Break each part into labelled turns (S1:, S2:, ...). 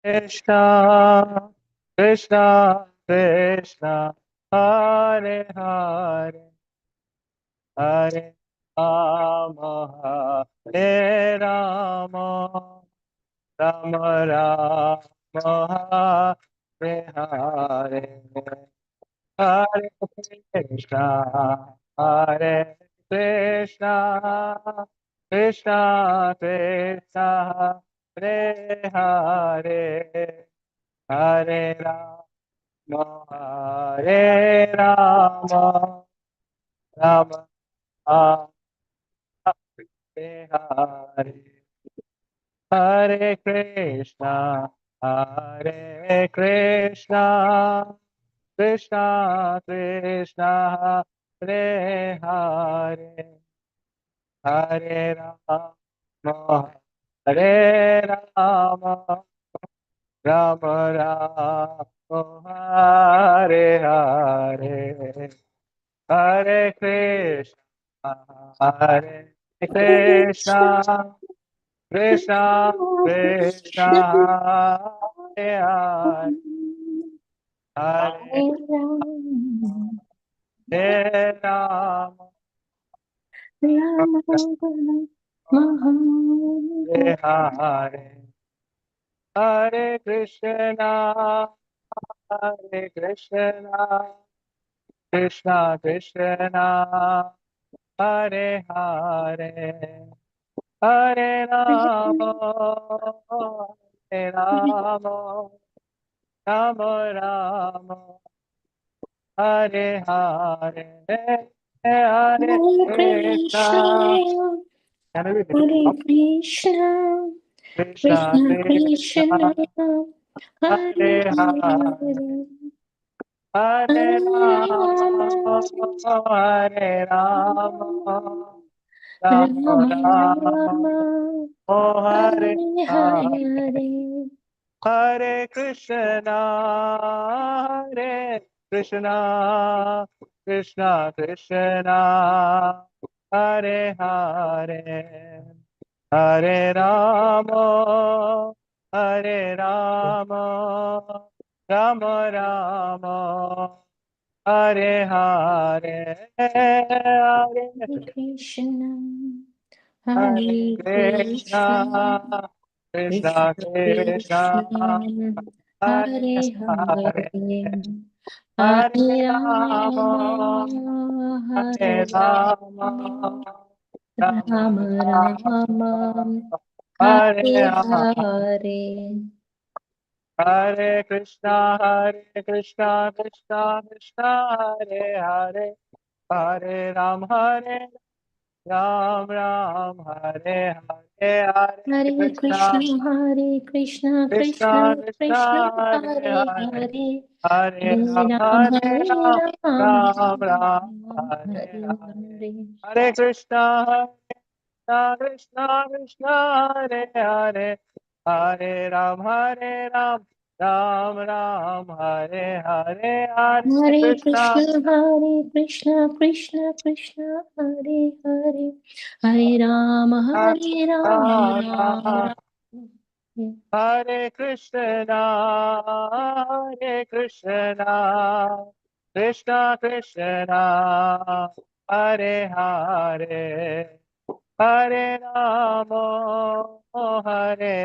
S1: Krishna, Krishna, Krishna, Hare Hare, Hare Rama, Hare Rama, Rama Rama, Hare Hare, Hare Krishna, Hare Krishna, Krishna Krishna, Hare Hare, Hare Rama, Hare Rama, Rama Rama, Hare Hare, Hare Krishna, Hare Krishna, Krishna Krishna, Hare Hare, Hare Rama, Hare Rama, Rama Rama, Hare Hare, Hare Krishna, Hare Krishna, Krishna Krishna, Hare Hare, Hare Rama, Hare Hare, Hare Krishna, Hare Krishna, Krishna Krishna, Hare Hare, Hare Rama, Hare Rama, Rama Rama, Hare Hare, Hare Krishna. Can we
S2: Hare Krishna,
S1: Krishna
S2: Krishna Krishna,
S1: Krishna,
S2: Hare
S1: Hare
S2: Hare,
S1: Hare, Hare
S2: Hare
S1: Rama,
S2: Rama,
S1: Hare Rama, Rama
S2: Rama
S1: Rama,
S2: Rama,
S1: Oh Hare
S2: Hare
S1: Hare,
S2: Hare,
S1: Hare Krishna, Hare Krishna, Krishna Krishna, Hare Hare, Hare Rama, Hare Rama, Rama Rama, Hare Hare, Hare
S2: Hare Krishna,
S1: Hare
S2: Hare Krishna,
S1: Krishna,
S2: Krishna
S1: Krishna
S2: Krishna,
S1: Krishna, Hare
S2: Hare
S1: Hare,
S2: Hare,
S1: Hare
S2: Hare
S1: Rama,
S2: Rama,
S1: Hare
S2: Hare
S1: Rama,
S2: Rama,
S1: Rama
S2: Rama Rama,
S1: Rama, Hare
S2: Hare
S1: Hare,
S2: Hare.
S1: Hare Krishna, Hare Krishna, Krishna Krishna, Hare Hare, Hare Ram, Ram, Hare Hare, Hare
S2: Hare
S1: Krishna,
S2: Krishna, Hare Krishna, Krishna
S1: Krishna
S2: Krishna,
S1: Krishna, Hare
S2: Hare
S1: Hare,
S2: Hare,
S1: Hare
S2: Hare
S1: Ram,
S2: Ram,
S1: Hare
S2: Hare
S1: Ram,
S2: Ram,
S1: Ram
S2: Ram
S1: Ram,
S2: Ram,
S1: Hare
S2: Hare
S1: Hare,
S2: Hare.
S1: Hare Krishna, Hare Krishna, Krishna Hare Hare, Hare Ram, Ram Ram, Hare Hare, Hare
S2: Hare
S1: Krishna,
S2: Krishna, Hare Krishna, Krishna Krishna, Hare Hare, Hare Ram,
S1: Hare
S2: Hare Ram, Ram
S1: Rama,
S2: Ram.
S1: Hare Krishna, Hare Krishna, Krishna Krishna, Hare Hare, Hare Rama, Hare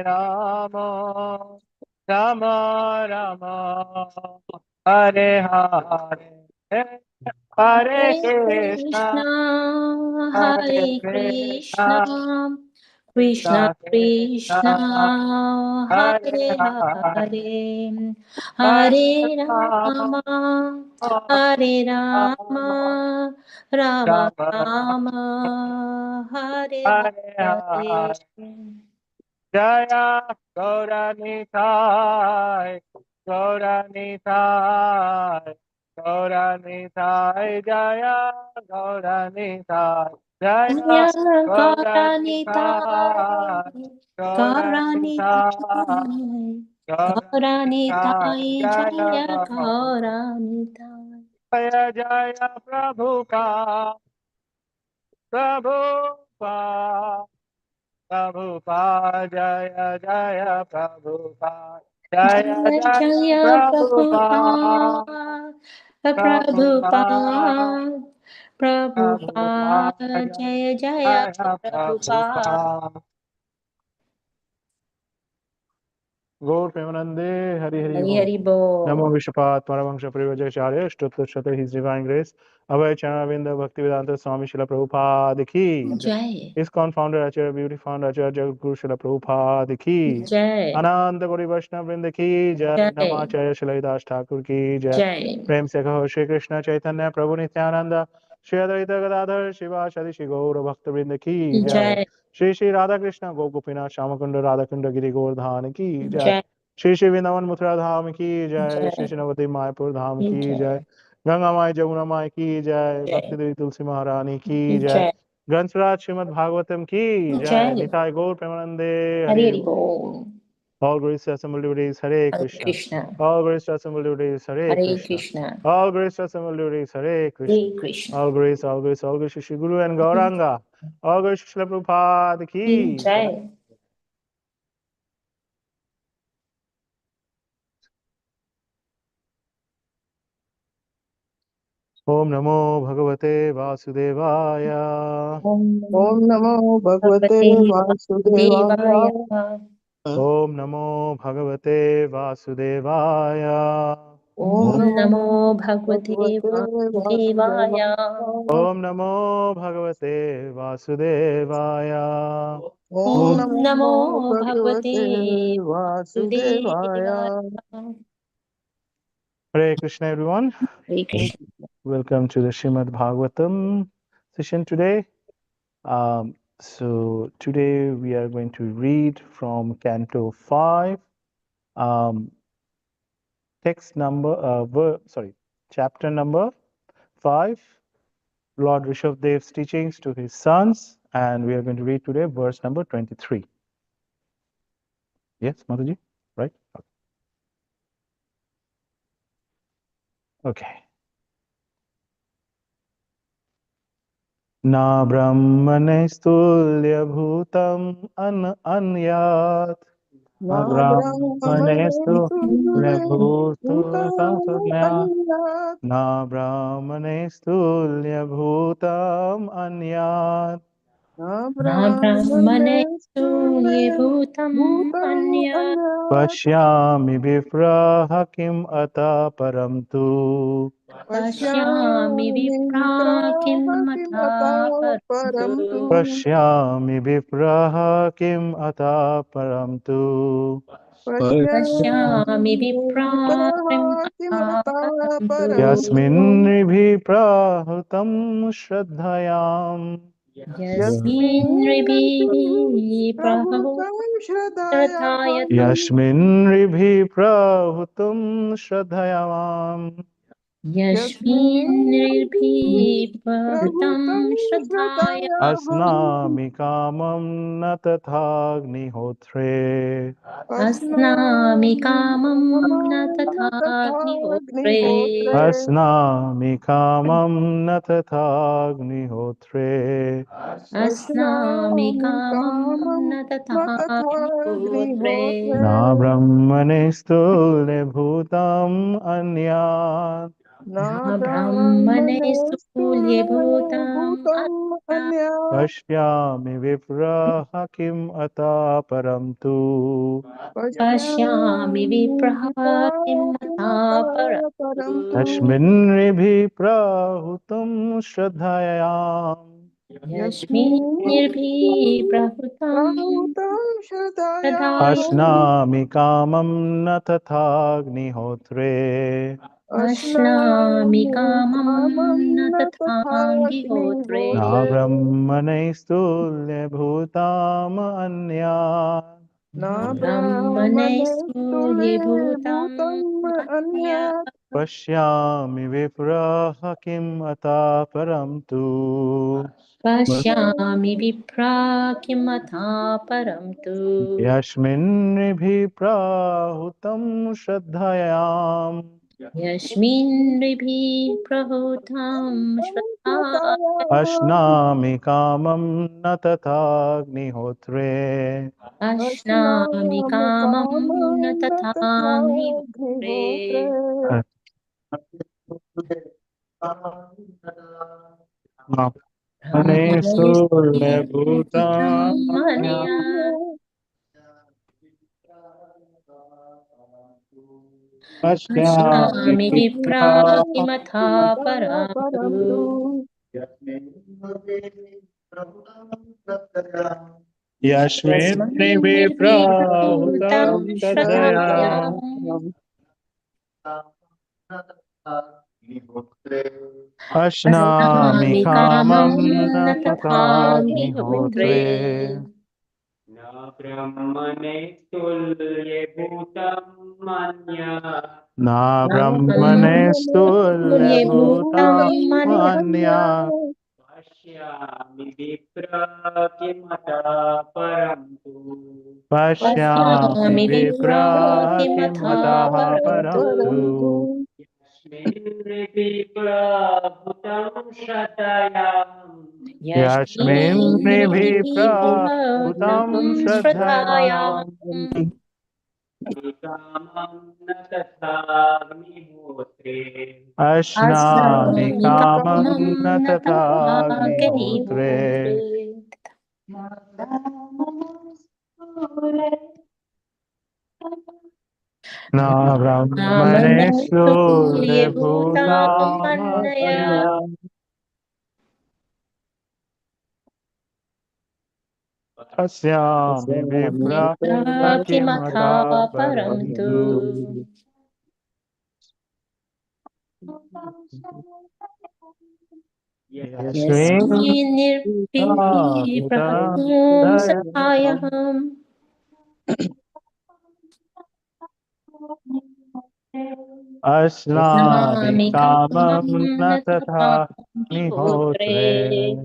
S1: Rama, Rama Rama, Hare Hare, Hare
S2: Hare
S1: Krishna,
S2: Krishna,
S1: Hare
S2: Hare Krishna,
S1: Krishna,
S2: Krishna
S1: Krishna
S2: Krishna,
S1: Krishna, Hare
S2: Hare
S1: Hare,
S2: Hare,
S1: Hare
S2: Hare
S1: Rama,
S2: Rama,
S1: Hare
S2: Hare
S1: Rama,
S2: Rama, Rama
S1: Rama Rama,
S2: Rama, Hare
S1: Hare
S2: Hare.
S1: Hare. Jaya Gauranitai, Gauranitai, Gauranitai, Jaya Gauranitai, Jaya
S2: Jaya
S1: Gauranitai,
S2: Gauranitai,
S1: Gauranitai,
S2: Gauranitai,
S1: Gauranitai,
S2: Gauranitai,
S1: Jaya
S2: Jaya
S1: Gauranitai,
S2: Gauranitai.
S1: Jaya Jaya Prabhupada, Prabhupada, Prabhupada, Jaya Jaya Prabhupada, Jaya
S2: Jaya
S1: Jaya
S2: Jaya
S1: Prabhupada,
S2: Prabhupada,
S1: Prabhupada,
S2: Prabhupada, Prabhupada,
S1: Prabhupada,
S2: Jaya Jaya
S1: Jaya
S2: Prabhupada.
S1: Prabhupada. Gaur Premanande, Hari Hari
S2: Hari
S1: Bol.
S2: Hari Bol.
S1: Namo Vishwapat Paramahamsa Parivajacharya Shtutra His Divine Grace Abhay Chanavinda Bhaktivedanta Swami Srila Prabhupada Ki
S2: Jai.
S1: ISKCON Founder Acharya Beauty Founder Acharya Jagadguru Srila Prabhupada Ki
S2: Jai.
S1: Ananda Gauri Vaishnava Vrinda Ki Jai
S2: Jai.
S1: Namacharya Srila Das Thakur Ki Jai
S2: Jai.
S1: Prem Se Kaho Shri Krishna Chaitanya Prabhu Nityananda Shri Advaita Gadadhar Shiva Shadi Shri Gaura Bhakta Vrinda Ki Jai
S2: Jai.
S1: Shri Shri Radha Krishna Gopinath Shamakunda Radhakunda Giri Govardhan Ki Jai
S2: Jai.
S1: Shri Shri Vrindavan Mathura धाम की जय, Shri
S2: Jai.
S1: Shri Nabadwip Mayapur धाम की
S2: Jai.
S1: जय, गंगा माई जमुना माई की जय,
S2: Jai.
S1: भक्ति देवी तुलसी महारानी की जय,
S2: Jai.
S1: ग्रंथराज श्रीमद् भागवतम की जय,
S2: Jai.
S1: Nitai Gaur Premanande
S2: Hari
S1: Hari
S2: Hari Bol.
S1: all grace to assembled devotees Hare
S2: Hare
S1: Krishna,
S2: Krishna.
S1: all grace to assembled devotees Hare
S2: Hare
S1: Krishna,
S2: Krishna.
S1: all grace to assembled devotees Hare Krishna,
S2: Hare Krishna.
S1: all grace, all grace, all grace to Shri Guru and Gauranga, all grace to Srila Prabhupada की जय।
S2: Jai.
S1: ओम नमो भगवते वासुदेवाय।
S2: Om
S3: ॐ नमो भगवते
S2: Bhagavate
S3: वासुदेवाय।
S2: Vasudevaya.
S1: ओम नमो भगवते वासुदेवाय।
S3: ॐ
S2: Om
S3: नमो
S2: Namo Bhagavate
S3: भगवते
S2: Vasudevaya.
S3: वासुदेवाय।
S1: ओम नमो भगवते वासुदेवाय।
S3: ॐ
S2: Om
S3: नमो
S2: Namo
S3: भगवते
S2: Bhagavate
S3: वासुदेवाय।
S2: Vasudevaya.
S1: Hare Krishna everyone.
S2: Hare Krishna.
S1: Welcome to the Śrīmad-Bhāgavatam session today. So today we are going to read from Canto 5, text number, chapter number 5, Lord Rishabhdev's teachings to his sons, and we are going to read today verse number 23. Yes, Mataji? Right? Okay. Na brahmane stulya bhutam anyat.
S3: न
S1: Na brahmane
S3: ब्रह्मणस्तु
S1: stulya
S3: भूतम्
S1: bhutam
S3: अन्यात्।
S1: Na brahmane stulya bhutam anyat.
S3: न
S2: Na
S3: ब्रह्मणस्तु
S2: brahmanestu ye bhutam
S3: भूतम्
S2: anya
S3: अन्यात्।
S1: Pashyami vipraha kim ata param tu.
S2: pashyami
S3: पश्यामि
S2: vipra
S3: विप्राः
S2: kim
S3: किमता
S2: mata
S3: परं तु।
S2: parantu
S1: Pashyami vipraha kim ata param tu.
S2: pashyami
S3: पश्यामि
S2: vipra
S3: विप्राः
S2: kim mata
S3: किमता परं
S2: parantu
S3: तु।
S1: Yasmin viprahutam shraddhayam.
S2: yasmin
S3: यस्मिन्
S2: ribihi prahu
S3: प्रभुतं श्रद्धयामः।
S2: tadhayatam
S1: Yasmin prahutam shraddhayam.
S2: yasmin
S3: यस्मिन्
S2: ribhi
S3: प्रभुतं
S2: prahutam shraddhayam
S1: Asnami kamam na tathagnihotre.
S2: अस्नामि
S3: अस्नामि
S2: कामं न
S3: कामं
S2: तथाग्निहोत्रे
S3: तथाग्निहोत्रे।
S1: Asnami kamam na tathagnihotre.
S2: अस्नामि
S3: अस्नामि
S2: कामं
S3: कामं
S2: न
S3: न
S2: तथाग्निहोत्रे
S3: तथाग्निहोत्रे।
S1: Na brahmane stulne bhutam anyat.
S2: न ब्रह्मणे
S3: ब्राह्मणस्तु
S2: स्थूल्यभूतम्
S3: भूतम्
S2: अन्या
S3: अन्यात्।
S1: Pashyami vipraha kim ata param tu.
S2: पश्यामि
S3: पश्यामि
S2: विप्रः किं मथा
S3: किमता
S2: परन्तु
S3: परं तु।
S1: Yasmin prahutam shraddhayam.
S2: यस्मिन्निर्भिः प्रहृतं
S3: प्रभुतं श्रद्धयामः।
S2: तदायतम्
S1: Asnami kamam na tathagnihotre.
S2: अश्नामि
S3: अश्नामि
S2: कामं
S3: कामं
S2: न
S3: न
S2: तथाङ्गिहोत्रे
S1: Na
S3: तथाग्निहोत्रे।
S1: brahmane stulne bhutam anyat.
S3: न
S2: न ब्रह्मणे
S3: ब्राह्मणस्तुले
S2: स्थूल्यभूतम्
S3: भूतम्
S2: अन्य
S3: अन्यत्।
S1: Pashyami vipraha kim ata param tu.
S2: पश्यामि विप्रा किमथा परं तु
S1: Yasmin prahutam shraddhayam.
S2: यस्मिन्निभिः प्रहुतं श्रद्धायाम्
S1: अश्नामि कामं न तथाग्निहोत्रे
S2: अश्नामि कामं न तथाग्निहोत्रे
S1: अनेषु
S2: भूतं
S1: भूतान्या
S2: मनया
S1: पश्यामि
S2: पश्यामि विप्रातिमथा परं तु
S1: यस्मिन्
S2: यस्मिन्निर्भीतभूतं
S1: विप्राहुतं तदया
S2: श्रद्धयाम्
S1: अश्नामि
S2: अश्नामि
S1: कामं
S2: कामं
S1: न
S2: न तथाग्निहोत्रे
S1: तथाग्निहोत्रे
S4: न ब्रह्मणे तुल्यभूतं मन्यात्
S1: न
S2: न
S1: ब्रह्मणे
S2: तुल्यभूतं
S1: स्तुल्यभूतमन्या
S4: पश्यामि विप्र किमतः परं तु
S1: पश्यामि
S2: पश्यामि
S1: विप्रा
S2: किमथा
S1: किमतः
S2: परं तु
S1: परं तु
S4: यस्मिन् विप्राभूतं श्रद्धयाम्
S1: यस्मिन्
S2: यस्मिन्निर्भीतभूतं
S1: विप्राभूतं श्रद्धयाम्
S2: श्रद्धायाम्
S4: कामं न तथाग्निहोत्रे
S1: अश्नामि
S2: अश्नामि
S1: कामं
S2: कामं
S1: न
S2: न
S1: तथाग्निहोत्रे
S2: तथाग्निहोत्रे
S1: न ब्रह्मणे
S2: ब्राह्मणे तुल्यभूतामन्यया
S1: स्तुल्यभूतामन्या पश्यामि विप्रा
S2: किमथा
S1: किमथा
S2: परं
S1: परं
S2: तु
S1: तु यस्मिन्
S2: यस्मिन्निर्भीतभूतं सहायम्
S1: अश्नामि
S2: नामि
S1: कामं
S2: कामं
S1: न
S2: न
S1: तथा
S2: तथाग्निहोत्रे
S1: निहोत्रे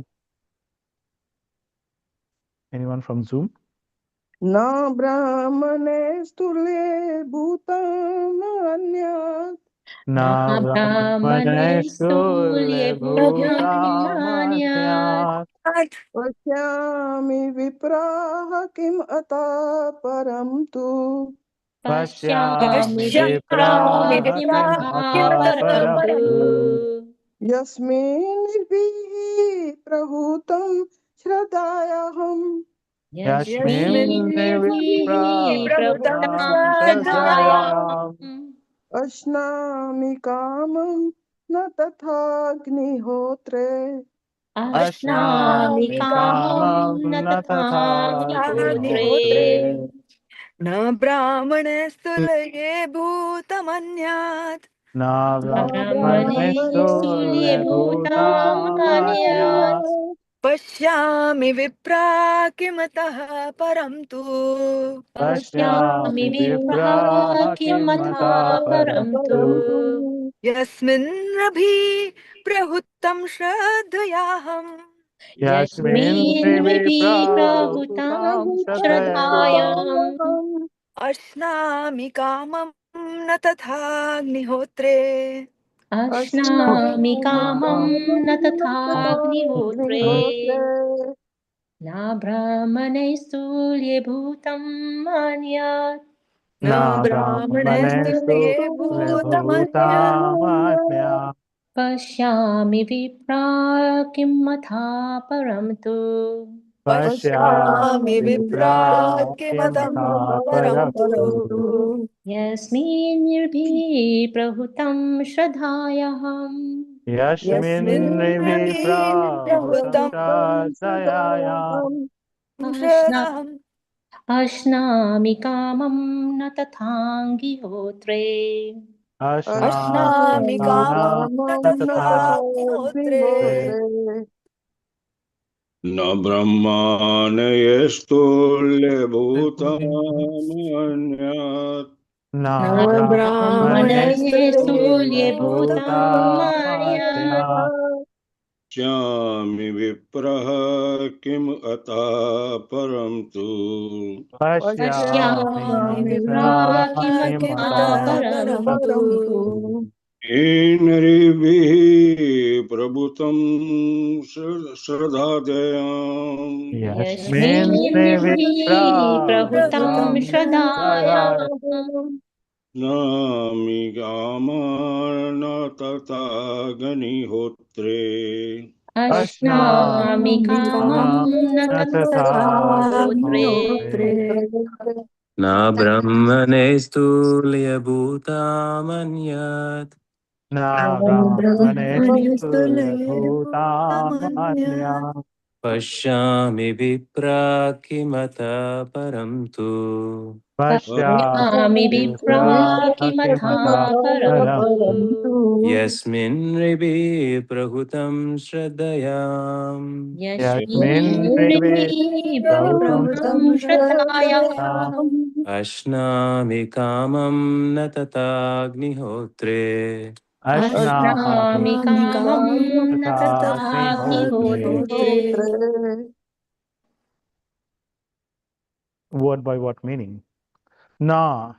S1: Anyone from Zoom?
S3: न ब्राह्मणे स्तुल्ये भूतमन्यात्
S1: न
S2: न
S1: ब्रह्मणे
S2: ब्राह्मणे
S1: स्तुल्यभूतामन्यात्
S3: पश्यामि विप्राः किम् अतः परं तु
S1: पश्यामि
S2: पश्यामि
S1: विप्राः
S2: विप्राकिमथा
S1: किमथा
S2: परं
S1: परं
S2: तु
S1: तु
S3: यस्मिन्निर्भिः प्रभूतं श्रद्धायाहम्
S1: यस्मिन्
S2: यस्मिन्निर्भीतभूतां
S1: विप्राभूतां श्रद्धयाम्
S2: श्रद्धायाम्
S3: अश्नामि कामं न तथाग्निहोत्रे
S2: अश्नामि
S1: अश्नामि
S2: कामं
S1: कामं
S2: न
S1: न
S2: तथाग्निहोत्रे
S1: तथाग्निहोत्रे
S5: न ब्राह्मणस्तुल्ये भूतमन्यात्
S1: न
S2: न ब्राह्मणे
S1: ब्रह्मणे स्तुल्यभूतामन्यात्
S2: स्तुल्यभूतामन्यात्
S5: पश्यामि विप्रा किमतः परं तु
S2: पश्यामि
S1: पश्यामि विप्राः
S2: विप्राकिमथा
S1: किमता परं
S2: परं तु
S1: तु
S5: यस्मिन्नभि प्रहुतं श्रद्धयाहम्
S1: यस्मिन्
S2: यस्मिन्निर्भीतभूतां
S1: विप्राभूतां श्रद्धयाम्
S2: श्रद्धायाम्
S5: अश्नामि कामं न तथाग्निहोत्रे
S2: अश्नामि कामं न तथाग्निहोत्रे
S3: अग्निहोत्रे
S2: न ब्राह्मणैः स्तुल्यभूतं मान्यात्
S5: न
S1: न ब्रह्मणे
S5: ब्राह्मणस्तुल्ये भूतमन्यात्
S1: स्तुल्यभूतामन्यात्
S2: पश्यामि विप्राकिमथा परं तु
S1: पश्यामि
S5: पश्यामि
S1: विप्राः
S5: विप्राकिमतं
S1: किमता
S5: परं
S1: परं
S5: तु
S1: तु
S2: यस्मिन्निर्भीतभूतं श्रद्धायाम्
S1: यस्मिन्
S5: यस्मिन्नभिप्रभुतं
S1: विप्राभूतं श्रद्धयायाम्
S2: अश्ना
S5: श्रद्धम्
S2: अश्नामि कामं न तथाङ्गिहोत्रे
S1: अश्नामि
S5: अश्नामि कामं न
S1: कामं तथा
S5: तथाग्निहोत्रे
S6: न ब्रह्माणयस्तुल्यभूतमन्यात्
S1: न
S2: न
S1: ब्रह्मणे
S2: ब्राह्मणे
S5: ब्राह्मणस्तुल्ये
S2: स्तुल्यभूतं
S5: भूतं
S2: मान्यात्
S1: स्तुल्यभूतामन्यात्
S6: पश्यामि विप्रः किम् अतः परं तु
S1: Pashyami
S2: पश्यामि
S1: vipraha
S2: विप्राकिमता
S1: kimata
S2: परं तु
S3: परं तु
S6: नृभिः प्रभुतं श्रद्धादयाम्
S1: Yasmin
S2: यस्मिन्निभिः प्रभुतं
S1: Vipraha
S2: श्रद्धायाम्
S6: नामि गामान तथा गनिहोत्रे
S2: अश्नामि कामं न तथा गोत्रे
S7: न ब्रह्मणे स्थूल्यभूतामन्यत्
S1: Na brahmanestu bhutamanya
S7: पश्यामि विप्राकिमत परं तु
S2: पश्यामि
S1: Pashyami
S2: विप्राकिमथा
S1: vipraha
S2: परं
S1: param
S2: तु
S7: यस्मिन् हृदि प्रभुतं श्रद्धयाम्
S1: Yasmin Rive
S2: यस्मिन्निभिः
S1: Pravutam
S2: प्रभुतं श्रद्धायाम्
S7: अश्नामि कामं न तथाग्निहोत्रे
S2: अश्नामि
S1: Ashnami
S2: कामं न
S1: Tatagnihotre.
S2: तथाग्निहोत्रे
S1: Word by word meaning. Na,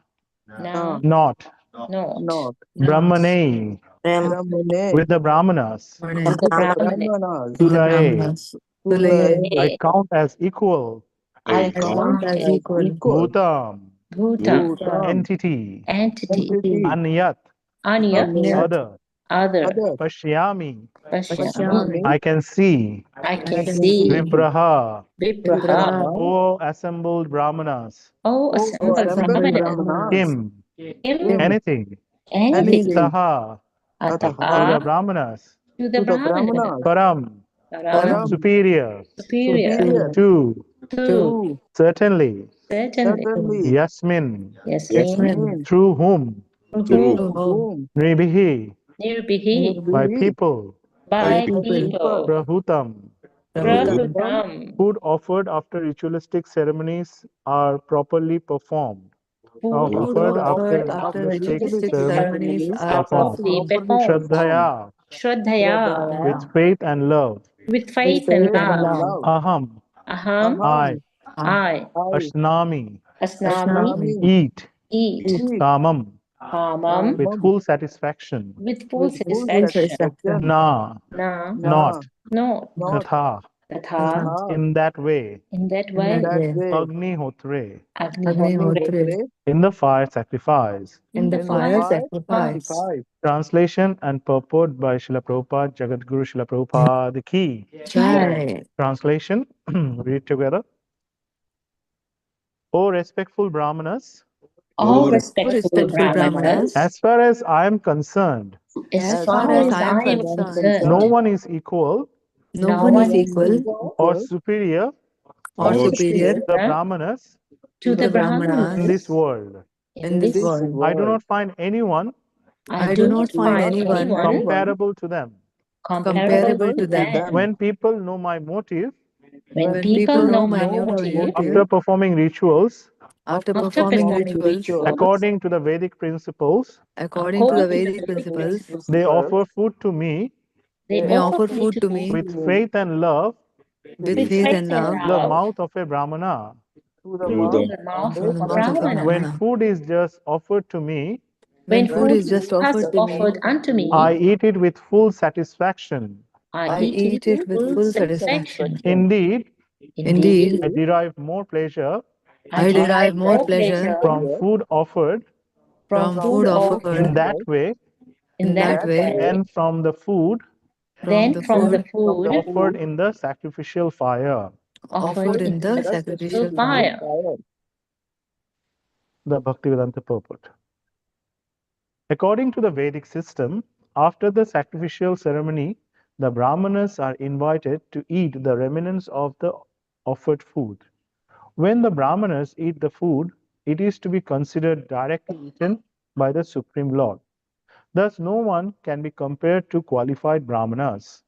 S2: न
S1: not.
S2: not
S3: not
S1: Brahmane,
S3: Brahmane
S1: with the Brahmanas.
S2: with the
S3: the
S2: Brahman
S3: Brahmanas
S1: Tulaye,
S3: Tulaye
S1: I count as equal.
S2: I
S6: I
S3: count
S2: count as
S3: as equal
S1: Bhutam,
S2: Bhutan
S3: Bhutan
S1: entity.
S2: entity
S3: entity
S1: Anyat,
S2: Anya
S1: other.
S2: other
S3: other
S1: Pashyami,
S2: Pashyami
S1: I can see.
S2: I can see
S1: Vipraha,
S2: Vipraha
S1: O assembled Brahmanas.
S2: oh
S3: oh
S2: assembled
S3: assembled
S2: Brahmanas
S3: Brahmanas
S1: Kim,
S2: him
S3: him
S1: anything.
S2: anything
S3: anything
S1: Taha, to
S3: Ataha
S1: the
S2: Ataha
S1: Brahmanas.
S2: to the
S3: to the
S2: Brahmanas
S3: Brahmanas
S1: Param,
S2: Param
S3: Param
S1: superior.
S2: superior
S3: superior
S1: To,
S2: to
S3: to
S1: certainly.
S2: certainly
S3: certainly
S1: Yasmin,
S2: Yasmin
S3: Yasmin
S1: through whom.
S2: through
S6: through
S3: to whom
S1: Nribihi,
S2: Nirbihi
S1: by
S3: Nirbihi
S1: people.
S2: by
S3: by
S2: people
S3: people
S1: Prahutam,
S6: Prabhutam
S2: Prahutam
S1: food offered after ritualistic ceremonies are properly performed.
S2: food
S1: Offered
S3: offered
S1: after
S3: after
S1: ritualistic
S3: ritualistic
S1: ceremonies
S3: ceremonies
S2: are
S1: performed.
S2: properly
S3: properly
S2: performed
S3: performed
S1: Shraddhaya,
S2: Shraddhaya
S1: with
S3: Shraddhaya
S1: faith and love.
S2: with
S3: with
S2: faith and
S3: faith
S2: love
S3: and love
S1: Aham,
S2: Aham
S1: I.
S3: Aham
S2: I
S3: I
S1: Ashnami,
S2: Asnami
S3: Ashnami
S1: eat.
S2: eat
S3: eat
S1: Kamam,
S2: Kamam
S1: with
S3: Kamam
S1: full satisfaction.
S2: with full
S3: with full
S2: satisfaction
S3: satisfaction
S1: Na,
S2: Na
S1: not.
S3: Na
S2: not
S3: not
S1: Tatha,
S2: Tatha
S3: Tatha
S1: in that way.
S2: in that
S3: in
S2: way
S3: that way
S1: Agnihotre,
S2: Agnihotre
S3: Agnihotre
S1: in the fire sacrifice.
S2: in the
S3: in the
S2: fire
S3: fire
S2: sacrifice.
S3: sacrifice.
S1: Translation and purport by Srila Prabhupada, Jagadguru Srila Prabhupada, the key.
S3: Jai.
S1: Translation, read together. O respectful Brahmanas,
S2: All
S6: or
S2: respectful Brahmanas,
S1: as far as I am concerned,
S2: as
S3: As
S2: far
S3: far
S2: as
S3: as
S2: I am
S3: I am
S1: no
S2: concerned,
S3: concerned,
S1: one is equal
S2: no
S3: no
S2: one is
S3: one is
S2: equal
S1: or
S3: equal
S1: superior
S2: or
S6: or
S3: superior
S1: to the
S2: superior
S1: Brahmanas
S2: to
S3: to
S2: the
S3: the
S1: in this
S2: Brahmanas
S1: world.
S2: in
S3: in
S2: this
S3: this
S2: world.
S1: I do
S3: world.
S1: not find anyone
S2: I
S3: I
S2: do
S3: do
S2: not
S3: not
S2: find
S3: find
S2: anyone
S3: anyone
S1: comparable to them.
S2: comparable
S3: comparable
S2: to
S3: to
S2: them.
S3: them.
S1: When people know my motive
S2: When
S3: When
S2: people
S3: people
S2: know my
S3: know my
S2: motive,
S1: after
S3: motive
S1: performing rituals
S3: after
S2: after
S3: performing
S2: performing
S3: rituals
S2: rituals,
S1: according to the Vedic principles,
S2: according to the Vedic
S1: they
S2: principles,
S1: offer food to me
S2: they
S3: they
S2: offer
S3: offer
S2: food to
S3: food
S2: me
S1: with
S3: to me
S1: faith and love
S3: with
S2: with
S3: faith
S2: faith
S3: and
S2: and
S3: love
S1: through the
S2: love
S1: mouth of a Brahmana.
S3: through the
S6: through
S2: through
S3: mouth
S6: the
S2: the
S3: of
S2: mouth
S3: a
S2: of a
S3: Brahmana.
S1: When
S2: Brahmana.
S1: food is just offered to me,
S2: When
S3: When
S2: food
S3: food
S2: is just
S3: just
S2: offered unto
S1: I
S2: me,
S1: eat it with full satisfaction.
S2: I
S3: I
S2: eat it
S3: eat it
S2: with
S3: with
S2: full
S3: full
S2: satisfaction.
S3: satisfaction.
S1: Indeed,
S2: Indeed,
S1: I derive more pleasure
S2: I
S3: I
S2: derive
S3: derive
S2: more
S3: more
S2: pleasure
S1: from
S3: pleasure
S1: food offered
S2: from
S3: from
S2: food
S3: food
S1: in
S2: offered
S1: that
S3: offered
S1: way
S2: in
S3: in
S2: that
S3: that
S2: way
S3: way
S1: than from the food
S2: than from the
S3: than from
S2: food
S3: the
S1: offered
S3: food
S1: in the sacrificial fire.
S2: offered in
S3: in
S2: the
S3: the
S2: sacrificial
S3: sacrificial
S2: fire.
S3: fire.
S1: The Bhaktivedanta purport. According to the Vedic system, after the sacrificial ceremony, the Brahmanas are invited to eat the remnants of the offered food. When the Brahmanas eat the food, it is to be considered directly eaten by the Supreme Lord. Thus, no one can be compared to qualified Brahmanas.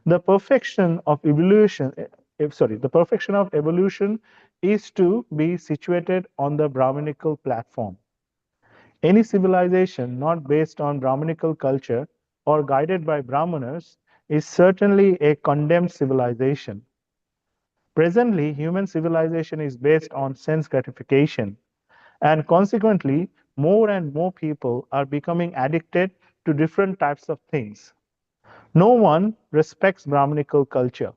S1: The perfection of evolution, the perfection of evolution is to be situated on the Brahminical platform. Any civilization not based on Brahminical culture or guided by Brahmanas is certainly a condemned civilization. Presently, human civilization is based on sense gratification, and consequently, more and more people are becoming addicted to different types of things. No one respects Brahminical culture.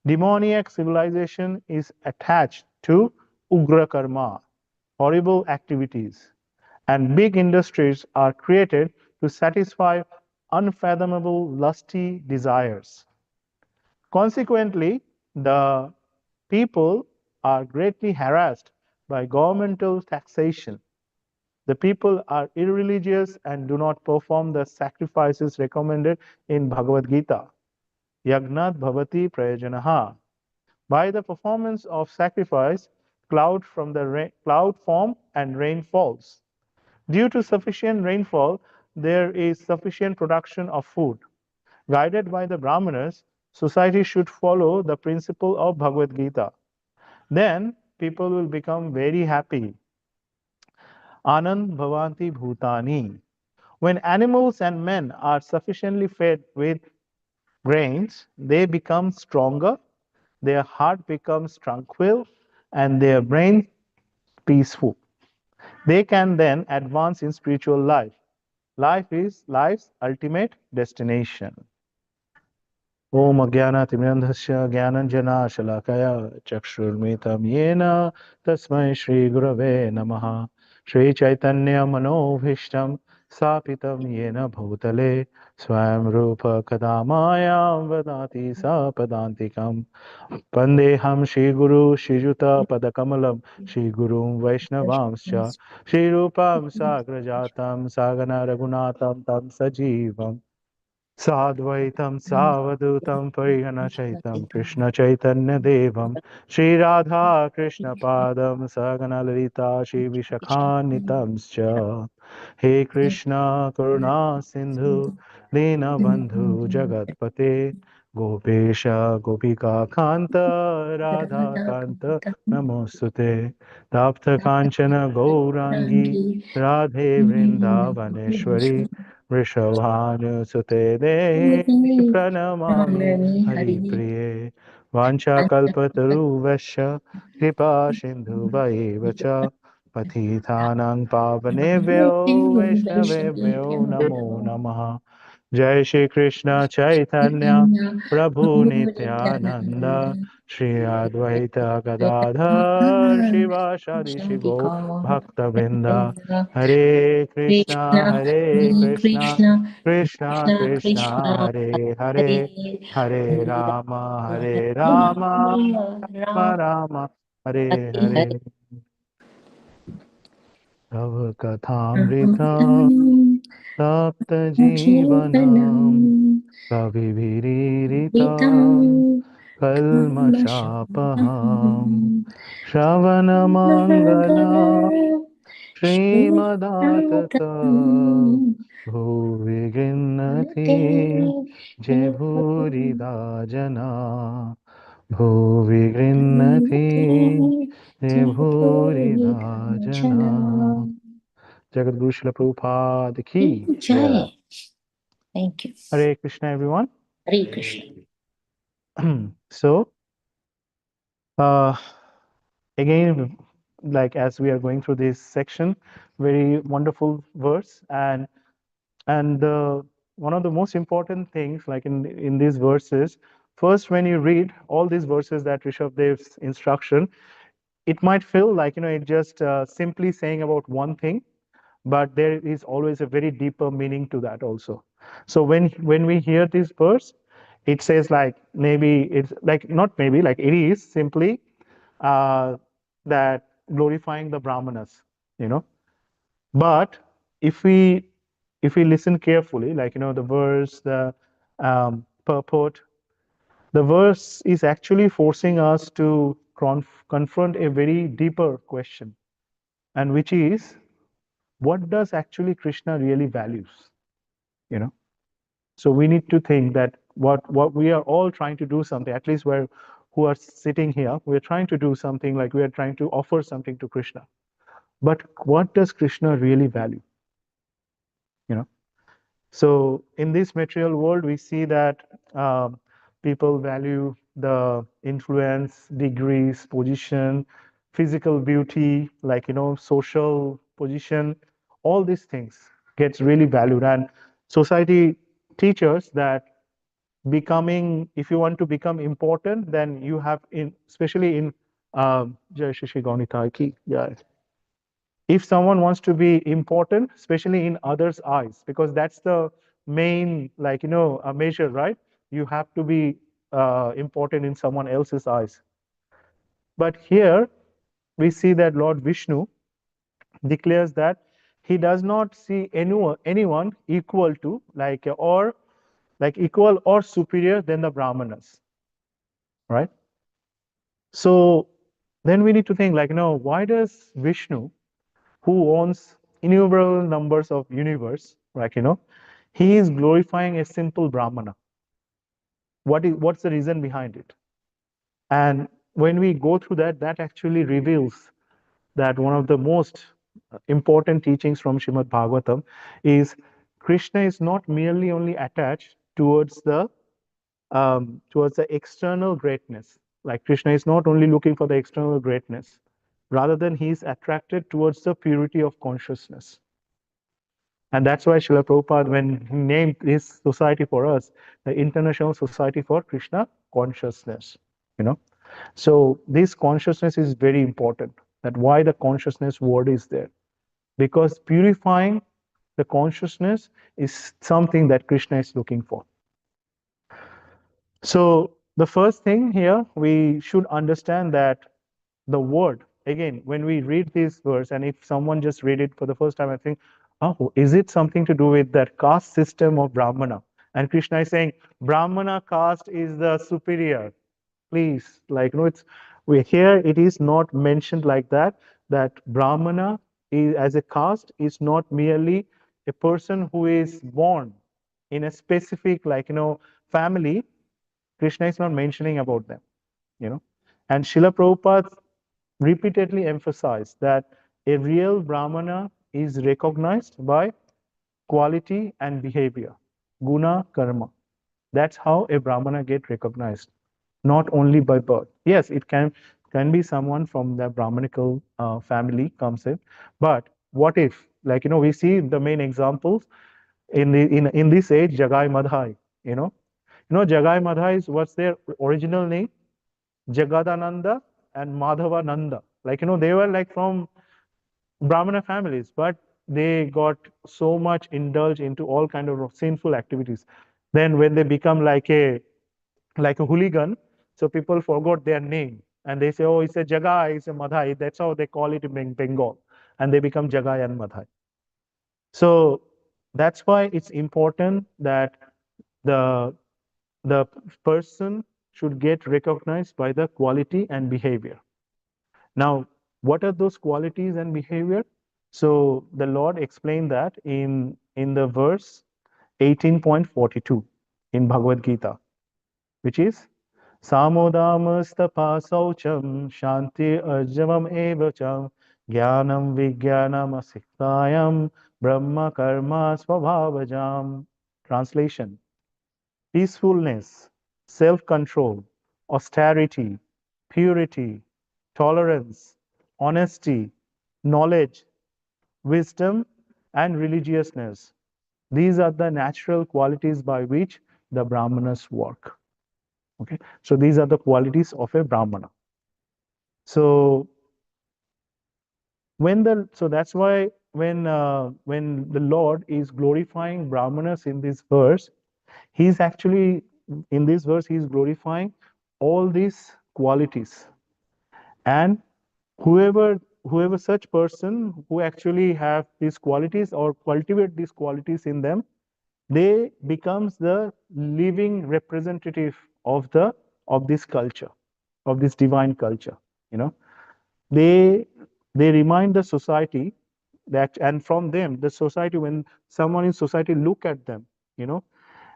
S1: Demoniac civilization is attached to Ugra Karma, horrible activities, and big industries are created to satisfy unfathomable lusty desires. Consequently, the people are greatly harassed by governmental taxation. The people are irreligious and do not perform the sacrifices recommended in Bhagavad Gita. Yagnat bhavati prayajanaha. By the performance of sacrifice, cloud form and rain falls. Due to sufficient rainfall, there is sufficient production of food. Guided by the Brahmanas, society should follow the principle of Bhagavad Gita. Then people will become very happy. Anand bhavanti bhutani. When animals and men are sufficiently fed with grains, they become stronger, their heart becomes tranquil, and their brain peaceful. They can then advance in spiritual life. Life is life's ultimate destination. Om Ajnana-timirandhasya Jnananjana-shalakaya Chakshurmitam Yena Tasmai Shri Gurave Namaha Shri Chaitanya Manobhishtam Sapitam Yena Bhutale Swayam Rupa Kadamayam Vadati Sapadantikam Pandeham Shri Guru Shri Juta Padakamalam Shri Gurum Vaishnavamscha Shri Rupam Sagrajatam Sagana Ragunatam Tam Sajivam Sadvaitam Savadutam Pariganachaitam Krishna Chaitanya Devam Shri Radha Krishna Padam Sagana Lalita Shri Vishakanitamscha He Krishna Karuna Sindhu Dina Bandhu Jagatpate Gopesha Gopika Kanta Radha Kanta Namostute Tapta Kanchana Gaurangi Radhe Vrindavaneshwari Vrishabhanusute Dehi Pranamami Hari Priye Vanchakalpataruvasya Kripa Sindhu Vaevacha Patithanang Pavanebhyo Vaishnavebhyo Namo Namaha Jai Shri Krishna Chaitanya Prabhu Nityananda Shri Advaita Gadadhar Shivashadi Shivo Bhakta Vrinda Hare Krishna Hare Krishna Krishna Krishna Hare Hare Hare Rama Hare Rama Rama Rama Hare Hare Tava Kathamritam Tapta Jivanam Kaviviritam Kalmashapaham Shravanamangalam Śrīmad-Bhāgavatam Bhuvi Grinnati Je Bhurida Jana Bhuvi Grinnati Je Bhurida Jana. Jagat Guru Srila Prabhupada ki.
S2: Jai. Thank you.
S1: Hare Krishna, everyone.
S2: Hare Krishna.
S1: So, again, like as we are going through this section, very wonderful verse, and one of the most important things, like in these verses, first when you read all these verses that Rishabh Dev's instruction, it might feel like it just simply saying about one thing, but there is always a very deeper meaning to that also. So when we hear this verse, it says like maybe it's like not maybe like it is simply that glorifying the brahmanas, but if we listen carefully, like the verse, the purport, the verse is actually forcing us to confront a very deeper question, and which is, what does actually Krishna really values? So we need to think that what we are all trying to do something, at least who are sitting here, we're trying to do something, like we are trying to offer something to Krishna. But what does Krishna really value? So in this material world, we see that people value the influence, degrees, position, physical beauty, like, social position, all these things gets really valued. And society teaches that if you want to become important, then you have especially in Jai Shri Shri Gaunitai ki jai. If someone wants to be important, especially in others' eyes, because that's the main, like, a measure, right? You have to be important in someone else's eyes. But here we see that Lord Vishnu declares that he does not see anyone equal to, equal or superior than the Brahmanas, right? So then we need to think, like, why does Vishnu, who owns innumerable numbers of universe, like, he is glorifying a simple Brahmana? What's the reason behind it? And when we go through that, that actually reveals that one of the most important teachings from Śrīmad-Bhāgavatam is Krishna is not merely only attached towards the external greatness. Like, Krishna is not only looking for the external greatness, rather than he is attracted towards the purity of consciousness. And that's why Srila Prabhupada, when he named this society for us, the International Society for Krishna Consciousness, So this consciousness is very important. That why the consciousness word is there. Because purifying the consciousness is something that Krishna is looking for. So the first thing here, we should understand that the word, again, when we read this verse, and if someone just read it for the first time, I think, oh, is it something to do with that caste system of Brahmana? And Krishna is saying, Brahmana caste is the superior. Please, like, here it is not mentioned like that, that Brahmana is, as a caste, is not merely a person who is born in a specific, family. Krishna is not mentioning about them, And Srila Prabhupada repeatedly emphasized that a real Brahmana is recognized by quality and behavior, guna, karma. That's how a Brahmana get recognized, not only by birth. Yes, it can be someone from the Brahmanical family comes in, but what if, we see the main examples in this age, Jagai Madhai, Jagai Madhai is, what's their original name? Jagadananda and Madhavananda. They were like from Brahmana families, but they got so much indulged into all kind of sinful activities. Then when they become like a hooligan, so people forgot their name and they say, oh, it's a Jagai, it's a Madhai. That's how they call it in Bengal, and they become Jagai and Madhai. So that's why it's important that the person should get recognized by the quality and behavior. Now, what are those qualities and behavior? So the Lord explained that in the verse 18.42 in Bhagavad Gita, which is Samodamastapa saucham shanti arjavam evacham jnanam vijnanam asiktayam brahma karma svabhavajam. Translation: peacefulness, self-control, austerity, purity, tolerance, honesty, knowledge, wisdom, and religiousness. These are the natural qualities by which the Brahmanas work. Okay, so these are the qualities of a Brahmana. So that's why when the Lord is glorifying Brahmanas in this verse, he's actually, in this verse, he's glorifying all these qualities. And whoever such person who actually have these qualities or cultivate these qualities in them, they becomes the living representative of this culture, of this divine culture. They remind the society that, and from them, the society, when someone in society look at them,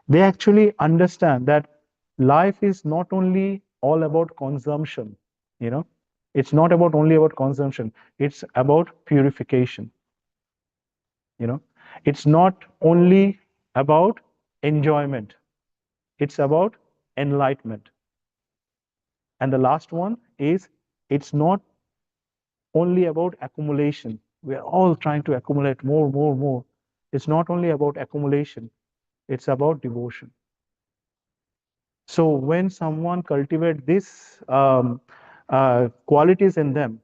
S1: they actually understand that life is not only all about consumption. It's not only about consumption, it's about purification. It's not only about enjoyment. It's about enlightenment. And the last one is, it's not only about accumulation. We're all trying to accumulate more, more, more. It's not only about accumulation, it's about devotion. So when someone cultivates these qualities in them,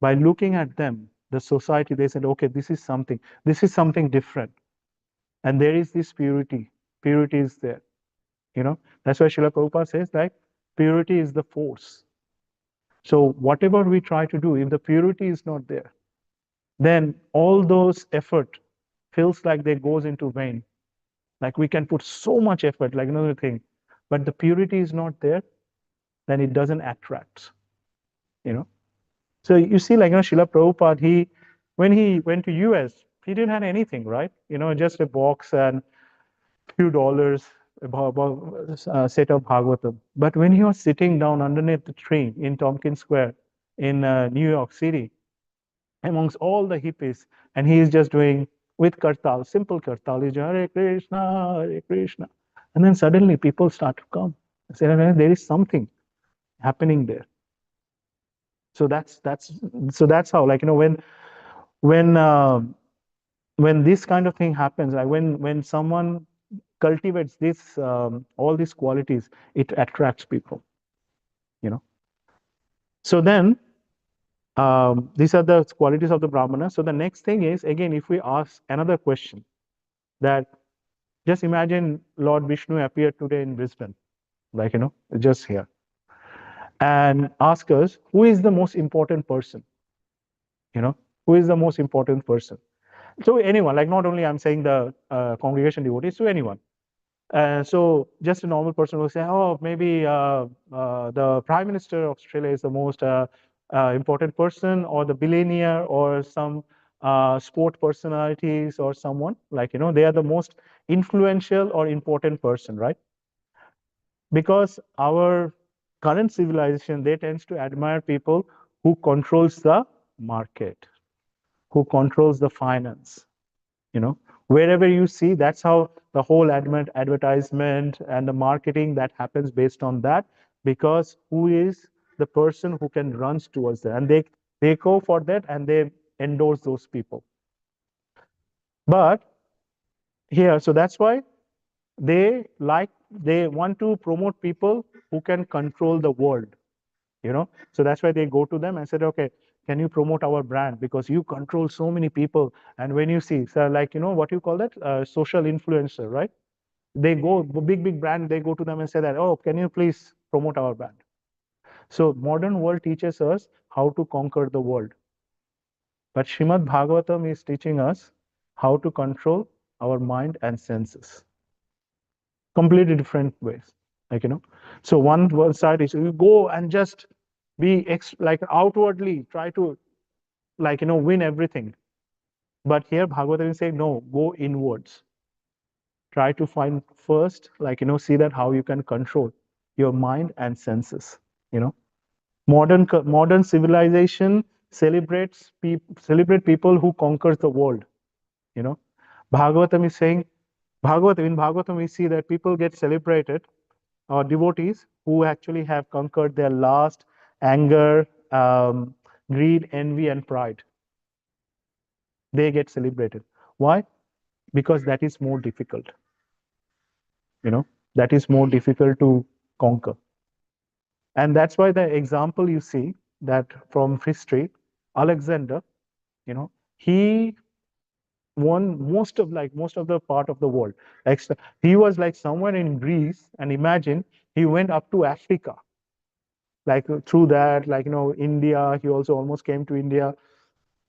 S1: by looking at them, the society, they said, okay, this is something different. And there is this purity. Purity is there. That's why Srila Prabhupada says that purity is the force. So whatever we try to do, if the purity is not there, then all those effort feels like they goes into vain. Like we can put so much effort, like another thing, but the purity is not there, then it doesn't attract. So you see, like Srila Prabhupada, when he went to US, he didn't have anything, right? Just a box and few dollars, about a set of Bhagavatam. But when he was sitting down underneath the tree in Tompkins Square in New York City, amongst all the hippies, and he is just doing with kartal, simple kartal, he's Hare Krishna, Hare Krishna. And then suddenly people start to come. I said, there is something happening there. So that's how, like, when this kind of thing happens, like when someone cultivates this all these qualities, it attracts people. So then these are the qualities of the Brahmana. So the next thing is, again, if we ask another question, that just imagine Lord Vishnu appeared today in Brisbane, like, just here, and ask us, who is the most important person? Who is the most important person? So anyone, like not only I'm saying the congregation devotees, to anyone. So just a normal person will say, oh, maybe the Prime Minister of Australia is the most important person, or the billionaire, or some sport personalities, or someone, like, they are the most influential or important person, right? Because our current civilization, they tends to admire people who controls the market, who controls the finance. Wherever you see, that's how the whole advertisement and the marketing that happens based on that, because who is the person who can runs towards that, and they go for that and they endorse those people. But here, so that's why they want to promote people who can control the world. So that's why they go to them and said, okay, can you promote our brand, because you control so many people. And when you see, so like, what you call that, social influencer, right? They go, big brand, they go to them and say that, oh, can you please promote our brand? So modern world teaches us how to conquer the world, but Śrīmad-Bhāgavatam is teaching us how to control our mind and senses. Completely different ways, like, so one side is you go and just be like outwardly try to, like, win everything. But here Bhagavatam is saying, no, go inwards. Try to find first, like, see that how you can control your mind and senses. Modern civilization celebrate people who conquers the world. Bhagavatam is saying, in Bhagavatam we see that people get celebrated, or devotees who actually have conquered their lust, anger, greed, envy, and pride. They get celebrated. Why? Because that is more difficult. That is more difficult to conquer. And that's why the example you see that from history, Alexander, he won most of the part of the world. Like, he was like somewhere in Greece, and imagine he went up to Africa. Like through that, like, India, he also almost came to India.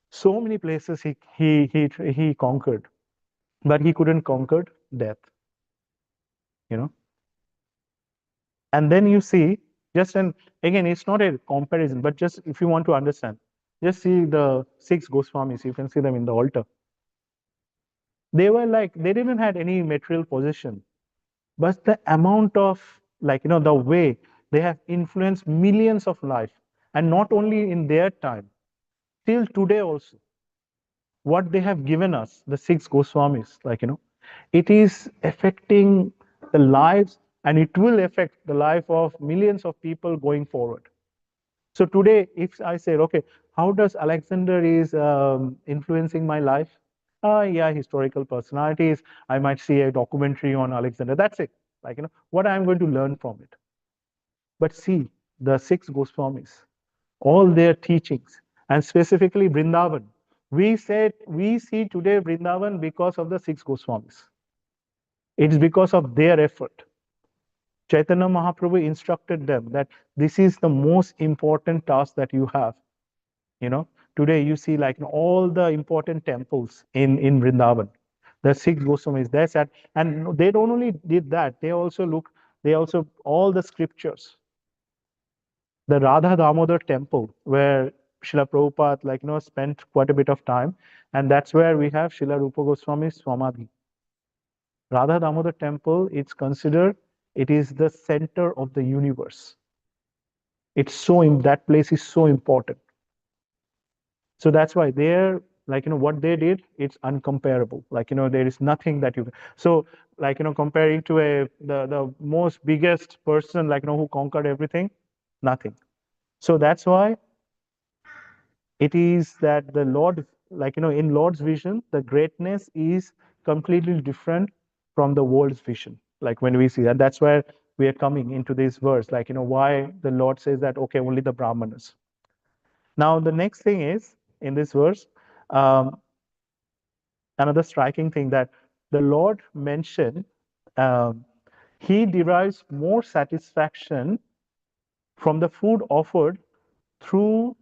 S1: So many places he conquered, but he couldn't conquer death. And then you see, again, it's not a comparison, but just if you want to understand, just see the 6 Goswamis. You can see them in the altar. They were like, they didn't have any material possession, but the amount of, like, the way they have influenced millions of lives, and not only in their time, till today also, what they have given us, the 6 Goswamis, like, It is affecting the lives, and it will affect the life of millions of people going forward. So today, if I say, okay, how does Alexander is influencing my life? Yeah, historical personalities. I might see a documentary on Alexander. That's it. Like, what I'm going to learn from it. But see, the six Goswamis, all their teachings, and specifically Vrindavan. We see today Vrindavan because of the six Goswamis. It's because of their effort. Chaitanya Mahaprabhu instructed them that this is the most important task that you have. Today you see like all the important temples in Vrindavan. The six Goswamis, they said, and they don't only did that, they also all the scriptures. The Radha Damodar temple, where Srila Prabhupada spent quite a bit of time, and that's where we have Srila Rupa Goswami's Swamadhi. Radha Damodar temple, it's considered, it is the center of the universe. That place is so important. So that's why they're what they did, it's uncomparable. There is nothing that you. So comparing to the most biggest person who conquered everything, nothing. So that's why it is that the Lord, in Lord's vision, the greatness is completely different from the world's vision. Like when we see that, that's where we are coming into this verse. Why the Lord says that, okay, only the Brahmanas. Now the next thing is in this verse, another striking thing that the Lord mentioned, he derives more satisfaction from the food offered through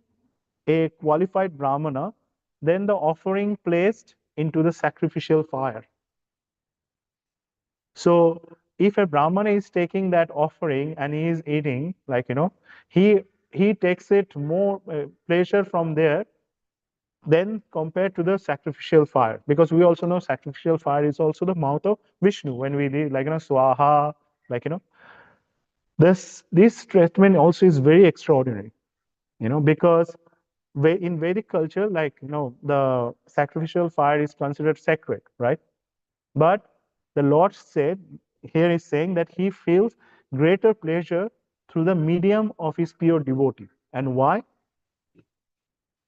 S1: a qualified Brahmana than the offering placed into the sacrificial fire. So if a Brahmana is taking that offering and he is eating, he takes it more pleasure from there than compared to the sacrificial fire, because we also know sacrificial fire is also the mouth of Vishnu. When we did swaha, this statement also is very extraordinary, because in Vedic culture, the sacrificial fire is considered sacred, right? But the Lord said, here is saying that he feels greater pleasure through the medium of his pure devotee. And why?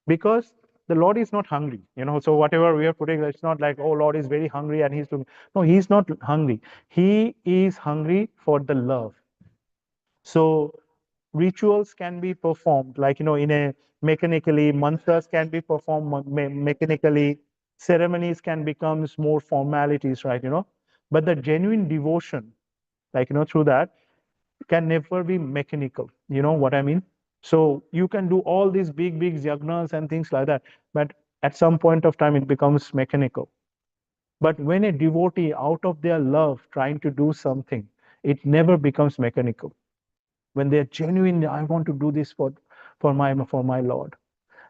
S1: Because the Lord is not hungry, so whatever we are putting, it's not like, oh, Lord is very hungry and he's doing. No, he's not hungry. He is hungry for the love. So rituals can be performed in a mechanically, mantras can be performed mechanically, ceremonies can become more formalities, right? But the genuine devotion, through that, can never be mechanical. You know what I mean? So you can do all these big yagnas and things like that, but at some point of time it becomes mechanical. But when a devotee, out of their love, trying to do something, it never becomes mechanical. When they're genuine, I want to do this for my Lord.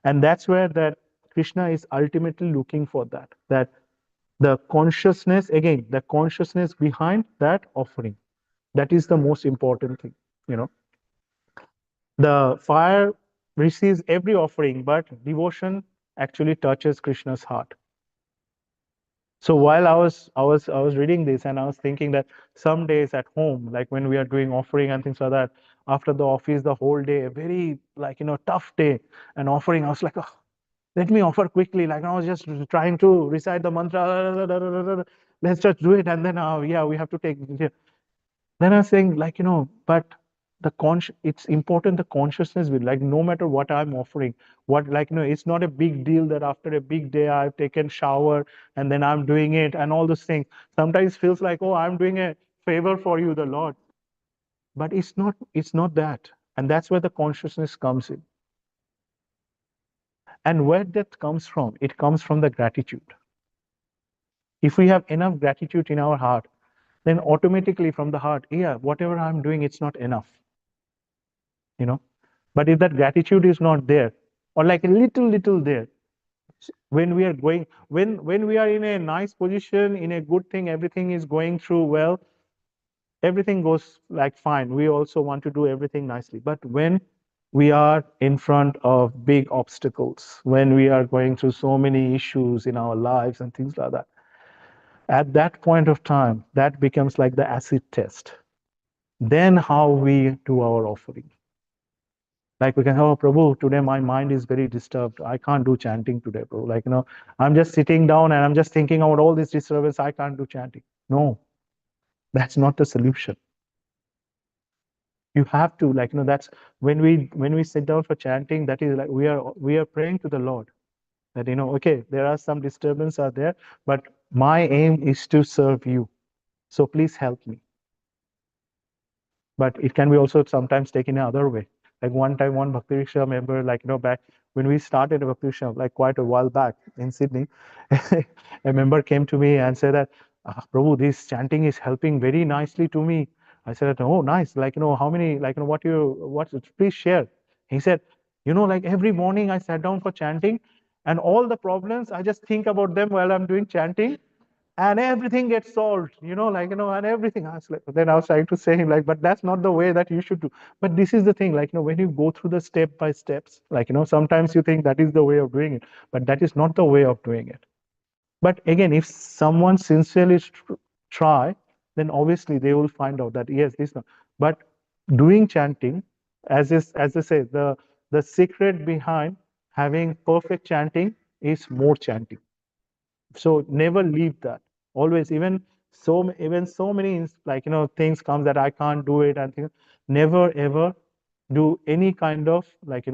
S1: And that's where that Krishna is ultimately looking for, that the consciousness, again, the consciousness behind that offering. That is the most important thing. The fire receives every offering, but devotion actually touches Krishna's heart. So while I was reading this, and I was thinking that some days at home, like when we are doing offering and things like that, after the office, the whole day, a very tough day, and offering, I was like, oh, let me offer quickly. I was just trying to recite the mantra. Let's just do it, and then yeah, we have to take. Then I was saying, but it's important, the consciousness with, no matter what I'm offering, it's not a big deal that after a big day I've taken shower and then I'm doing it and all those things. Sometimes feels like, oh, I'm doing a favor for you, the Lord. But it's not that. And that's where the consciousness comes in. And where that comes from, it comes from the gratitude. If we have enough gratitude in our heart, then automatically from the heart, yeah, whatever I'm doing, it's not enough. But if that gratitude is not there, or a little there, when we are in a nice position, in a good thing, everything is going through well, everything goes fine. We also want to do everything nicely. But when we are in front of big obstacles, when we are going through so many issues in our lives and things like that, At that point of time, that becomes like the acid test. Then how we do our offering. Like we can, oh, Prabhu, today my mind is very disturbed. I can't do chanting today, Prabhu. Like, I'm just sitting down and I'm just thinking about all this disturbance. I can't do chanting. No, that's not the solution. You have to, like, that's when we sit down for chanting, that is like we are praying to the Lord. That, okay, there are some disturbances out there, but my aim is to serve you. So please help me. But it can be also sometimes taken another way. Like one time, one Bhakti Riksha member, like, back when we started a Bhakti Riksha, like quite a while back in Sydney, a member came to me and said that, Prabhu, this chanting is helping very nicely to me. I said, oh, nice. Like, how many, like, what, please share. He said, like every morning I sat down for chanting and all the problems, I just think about them while I'm doing chanting and everything gets solved, and everything. I was like, then I was trying to say him, like, but that's not the way that you should do. But this is the thing, like, when you go through the step by steps, like, sometimes you think that is the way of doing it, but that is not the way of doing it. But again, if someone sincerely try, then obviously they will find out that yes, this. But doing chanting, as I say, the secret behind having perfect chanting is more chanting. So never leave that. Always, even so many, like, things come that I can't do it, and things, never ever do any kind of, like,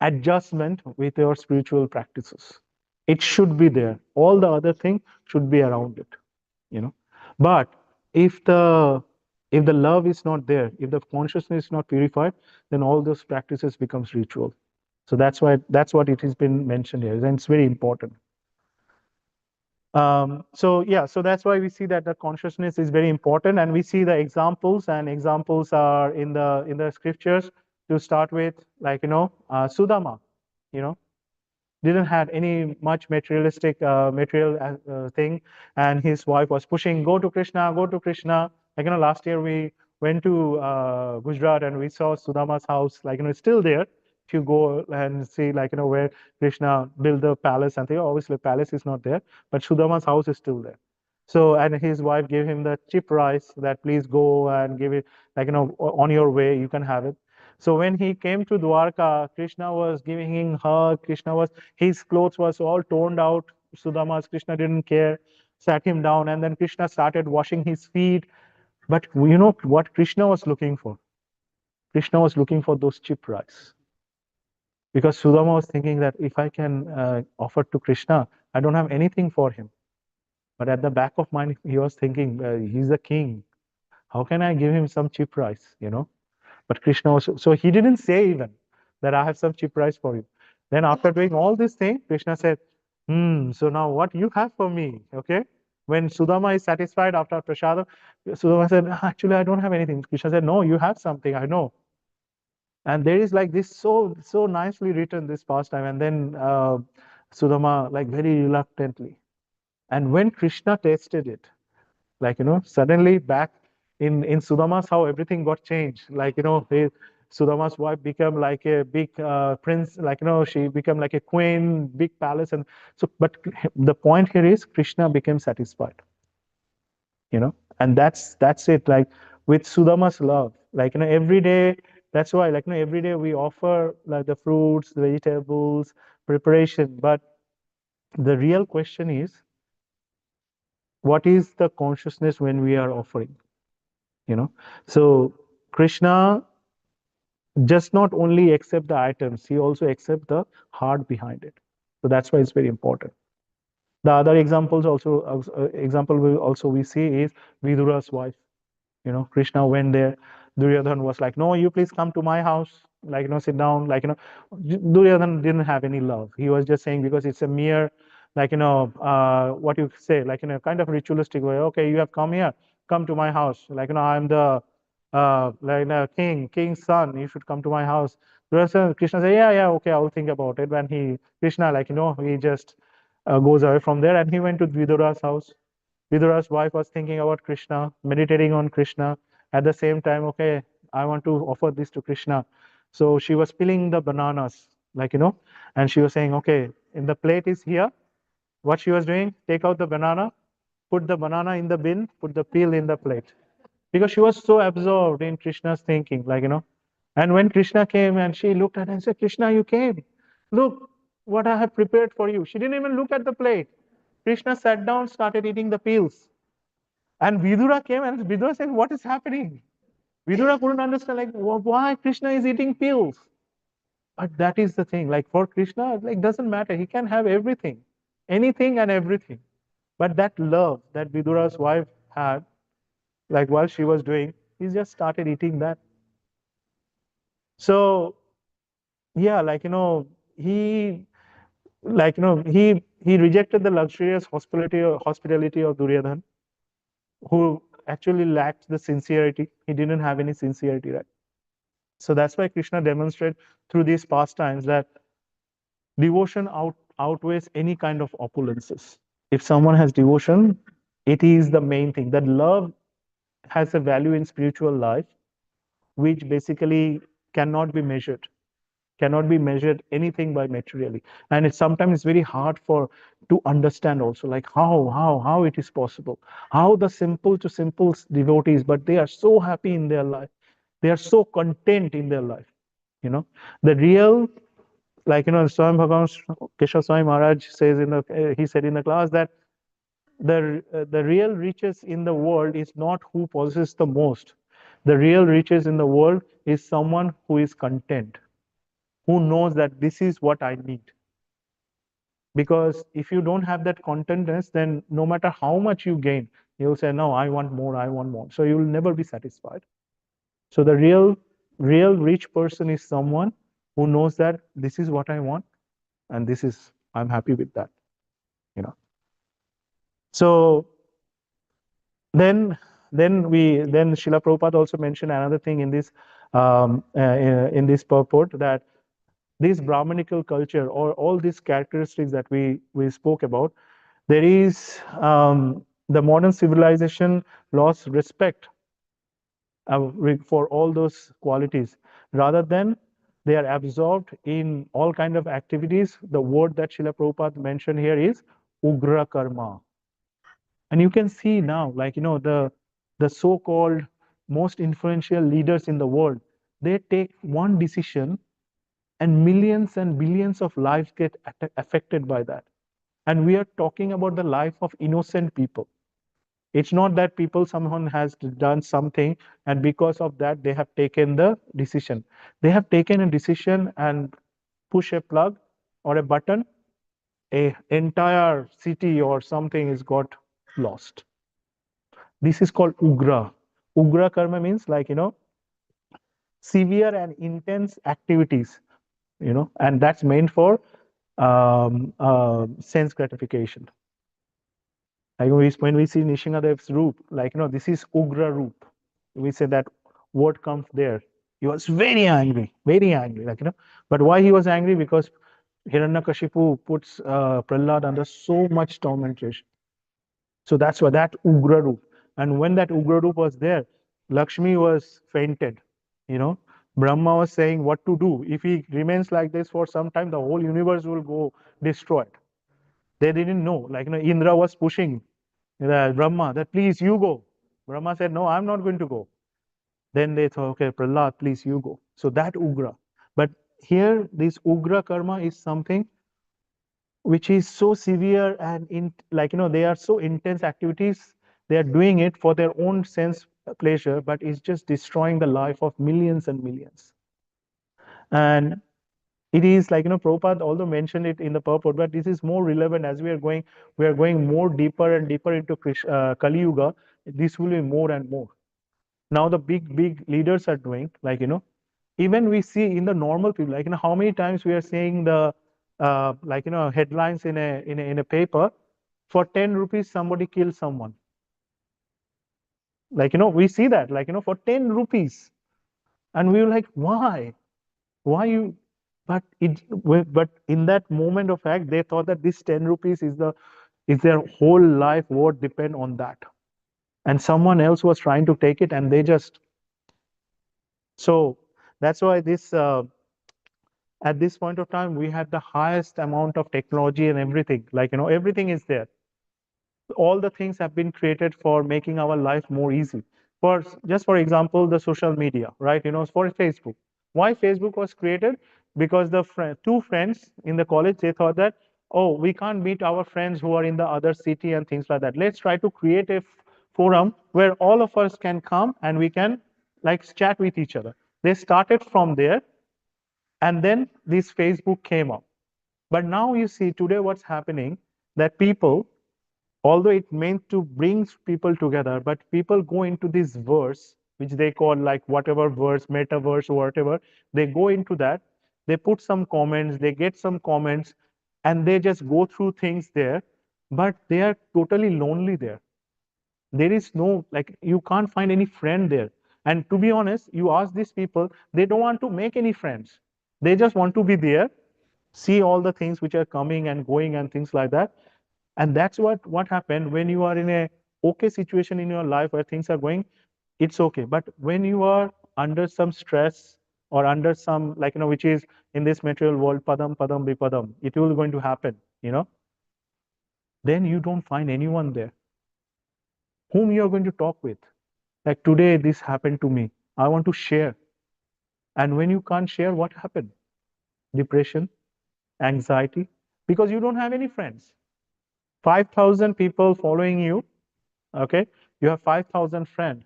S1: adjustment with your spiritual practices. It should be there. All the other thing should be around it. But if the love is not there, if the consciousness is not purified, then all those practices becomes ritual. So that's what it has been mentioned here, and it's very important. So that's why we see that the consciousness is very important, and we see the examples, and examples are in the scriptures. To start with, like, Sudama, didn't have any much materialistic material thing, and his wife was pushing, go to Krishna, go to Krishna. Like, last year we went to Gujarat and we saw Sudama's house, like, it's still there. If you go and see, like, where Krishna built the palace, and obviously palace is not there, but Sudama's house is still there. So, and his wife gave him the cheap rice, that please go and give it, like, on your way you can have it. So when he came to Dwarka, Krishna was giving him hug. His clothes was all torn out. Sudama's Krishna didn't care, sat him down, and then Krishna started washing his feet. But you know what Krishna was looking for? Krishna was looking for those cheap rice. Because Sudama was thinking that if I can offer to Krishna, I don't have anything for him. But at the back of mind, he was thinking, he's a king. How can I give him some cheap rice, But Krishna was, so he didn't say even that I have some cheap rice for you. Then after doing all these things, Krishna said, so now what you have for me, okay? When Sudama is satisfied after prasadam, Sudama said, actually, I don't have anything. Krishna said, no, you have something, I know. And there is like this so nicely written, this pastime. And then Sudama, like, very reluctantly. And when Krishna tasted it, like, suddenly back in Sudama's how everything got changed. Like, Sudama's wife became like a big prince, like, she became like a queen, big palace. And so, but the point here is Krishna became satisfied, and that's it. Like with Sudama's love, like, every day, that's why, like, every day we offer like the fruits, the vegetables, preparation. But the real question is, what is the consciousness when we are offering? So Krishna just not only accept the items, he also accept the heart behind it. So that's why it's very important. The other examples also, we see is Vidura's wife. Krishna went there. Duryodhan was like, no, you please come to my house, like, sit down. Like, Duryodhan didn't have any love. He was just saying, because it's a mere, like, what you say, like, kind of ritualistic way. Okay, you have come here, come to my house. Like, I'm the like king's son. You should come to my house. Krishna said, yeah, okay, I will think about it. When Krishna, like, he just goes away from there, and he went to Vidura's house. Vidura's wife was thinking about Krishna, meditating on Krishna. At the same time, okay, I want to offer this to Krishna. So she was peeling the bananas, like, and she was saying, okay, in the plate is here. What she was doing, take out the banana, put the banana in the bin, put the peel in the plate. Because she was so absorbed in Krishna's thinking, And when Krishna came and she looked at her and said, Krishna, you came. Look what I have prepared for you. She didn't even look at the plate. Krishna sat down, started eating the peels. And Vidura came and Vidura said, what is happening? Vidura couldn't understand, why Krishna is eating peels. But that is the thing, for Krishna, doesn't matter. He can have everything, anything and everything. But that love that Vidura's wife had, while she was doing, he just started eating that. So, yeah, he, he rejected the luxurious hospitality of Duryodhan, who actually lacked the sincerity. He didn't have any sincerity, right? So that's why Krishna demonstrated through these pastimes that devotion outweighs any kind of opulences. If someone has devotion, it is the main thing. That love has a value in spiritual life, which basically cannot be measured anything by materially. And it's sometimes very hard to understand also, how it is possible, how the simple to simple devotees, but they are so happy in their life, they are so content in their life. The real, Swami Bhagavan Keshav Swami Maharaj says he said in the class that the real riches in the world is not who possesses the most. The real riches in the world is someone who is content, who knows that this is what I need. Because if you don't have that contentness, then no matter how much you gain, you'll say, no, I want more, I want more. So you'll never be satisfied. So the real rich person is someone who knows that this is what I want, and I'm happy with that. So then Srila Prabhupada also mentioned another thing in this purport, that this Brahmanical culture, or all these characteristics that we spoke about, there is the modern civilization lost respect for all those qualities. Rather than they are absorbed in all kind of activities, the word that Srila Prabhupada mentioned here is ugra karma. And you can see now, the so-called most influential leaders in the world, they take one decision and millions and billions of lives get affected by that. And we are talking about the life of innocent people. It's not that someone has done something and because of that they have taken the decision. They have taken a decision and push a plug or a button, a entire city or something is got lost. This is called ugra. Ugra karma means severe and intense activities, and that's meant for sense gratification. When we see Nishingadev's roop, this is ugra roop. We say that word comes there. He was very angry, But why he was angry? Because Hiranyakashipu puts Prahlad under so much tormentation. So that's why that ugra roop. And when that ugra roop was there, Lakshmi was fainted. Brahma was saying what to do. If he remains like this for some time, the whole universe will go destroyed. They didn't know. Indra was pushing Brahma that please you go. Brahma said, no, I'm not going to go. Then they thought, okay, Prahlad, please you go. So that ugra. But here, this ugra karma is something which is so severe and they are so intense activities. They are doing it for their own sense pleasure, but it's just destroying the life of millions and millions. And it is Prabhupada although mentioned it in the purport, but this is more relevant as we are going more deeper and deeper into Kali Yuga. This will be more and more. Now the big leaders are doing, even we see in the normal people, how many times we are seeing the headlines in a paper, for 10 rupees somebody kills someone. We see that, for 10 rupees. And we were like, why you? But in that moment of fact, they thought that this 10 rupees is their whole life would depend on that. And someone else was trying to take it and they just. So that's why this at this point of time, we have the highest amount of technology and everything. Everything is there. all the things have been created for making our life more easy. Just for example, the social media, right? For Facebook. Why Facebook was created? Because the two friends in the college, they thought that, oh, we can't meet our friends who are in the other city and things like that. Let's try to create a forum where all of us can come and we can like chat with each other. They started from there, and then this Facebook came up. But now you see today what's happening, that people, although it meant to bring people together, but people go into this verse, which they call like whatever verse, metaverse or whatever, they go into that, they put some comments, they get some comments, and they just go through things there, but they are totally lonely there. There is no, like, you can't find any friend there. And to be honest, you ask these people, they don't want to make any friends. They just want to be there, see all the things which are coming and going and things like that. And that's what happened when you are in a okay situation in your life where things are going, it's okay. But when you are under some stress or under some, like, which is in this material world, padam padam bipadam, it will going to happen, then you don't find anyone there whom you are going to talk with. Like, today this happened to me, I want to share. And when you can't share, what happened? Depression, anxiety, because you don't have any friends. 5,000 people following you, okay? You have 5,000 friends,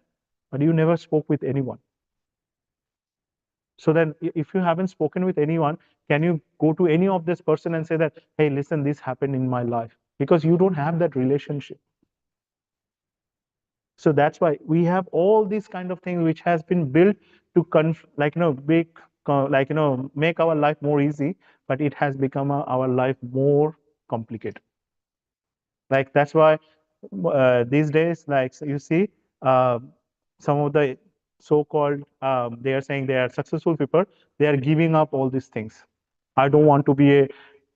S1: but you never spoke with anyone. So then if you haven't spoken with anyone, can you go to any of this person and say that, hey, listen, this happened in my life? Because you don't have that relationship. So that's why we have all these kind of things which has been built to make our life more easy, but it has become our life more complicated. Like, that's why these days, like, so you see some of the so-called they are saying they are successful people, they are giving up all these things. I don't want to be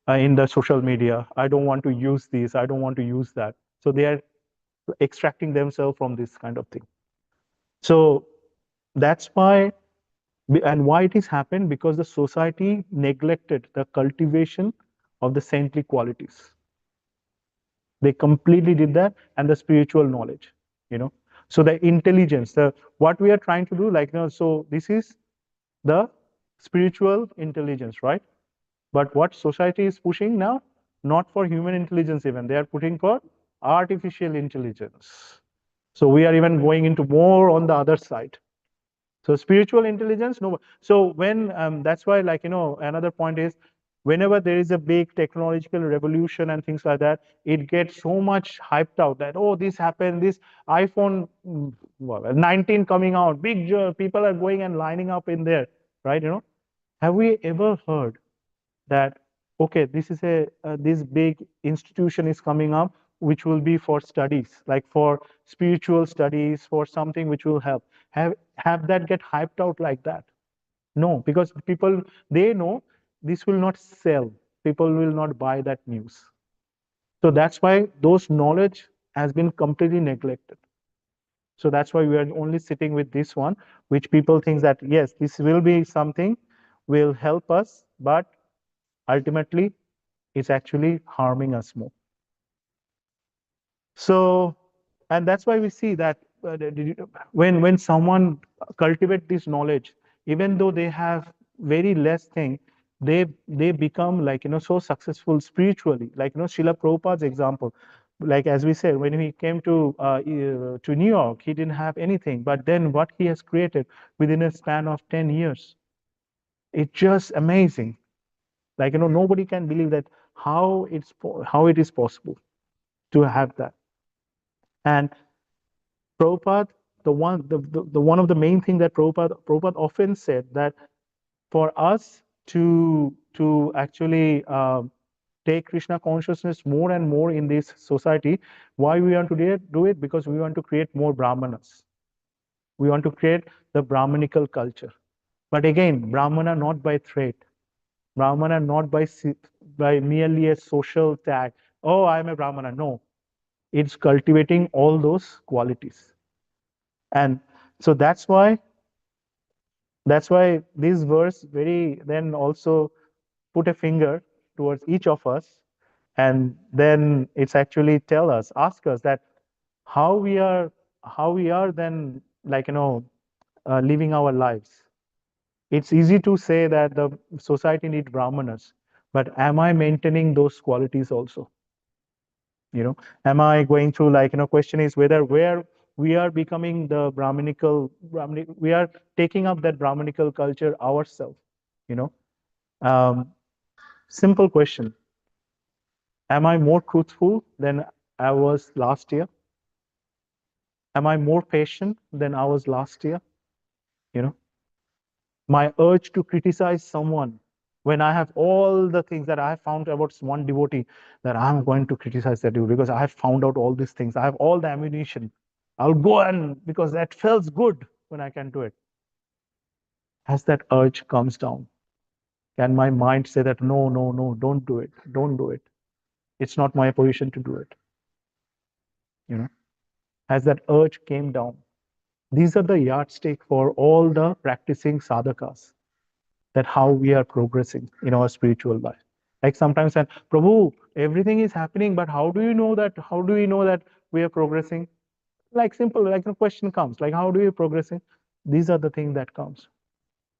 S1: in the social media, I don't want to use this, I don't want to use that. So they are extracting themselves from this kind of thing. So that's why, and why it is happened, because the society neglected the cultivation of the saintly qualities. They completely did that, and the spiritual knowledge, so the intelligence, what we are trying to do, like, so this is the spiritual intelligence, right? But what society is pushing now, not for human intelligence, even they are putting for artificial intelligence. So we are even going into more on the other side. So spiritual intelligence, no. So when that's why, like, another point is, whenever there is a big technological revolution and things like that, it gets so much hyped out that, oh, this happened, this iPhone 19 coming out, big people are going and lining up in there, right? Have we ever heard that, okay, this is this big institution is coming up, which will be for studies, like for spiritual studies, for something which will help, have that get hyped out like that? No, because people, they know this will not sell, people will not buy that news. So that's why those knowledge has been completely neglected. So that's why we are only sitting with this one, which people think that, yes, this will be something, will help us, but ultimately it's actually harming us more. So, and that's why we see that when someone cultivate this knowledge, even though they have very less thing, they become, like, so successful spiritually. Like, Srila Prabhupada's example, like, as we said, when he came to New York, he didn't have anything, but then what he has created within a span of 10 years, it's just amazing. Like, nobody can believe that how it is possible to have that. And Prabhupada, the one of the main thing that Prabhupada often said, that for us to actually take Krishna consciousness more and more in this society, why we want to do it? Because we want to create more Brahmanas. We want to create the Brahmanical culture. But again, Brahmana not by threat, Brahmana not by merely a social tag. Oh, I'm a Brahmana. No, it's cultivating all those qualities. And so that's why this verse very then also put a finger towards each of us, And then it's actually ask us that how we are then, like, living our lives. It's easy to say that the society needs brahmanas, but am I maintaining those qualities also? Am I going through, like, question is whether where we are becoming the we are taking up that brahmanical culture ourselves. Simple question. Am I more truthful than I was last year? Am I more patient than I was last year? My urge to criticize someone when I have all the things that I have found about one devotee, that I'm going to criticize that devotee because I have found out all these things. I have all the ammunition. I'll go, and because that feels good when I can do it. As that urge comes down, can my mind say that no, no, no, don't do it, don't do it? It's not my position to do it. As that urge came down, these are the yardstick for all the practicing sadhakas, that how we are progressing in our spiritual life. Like sometimes, and Prabhu, everything is happening, but how do you know that? How do we know that we are progressing? Like simple, like the question comes, like how do you progressing? These are the things that comes.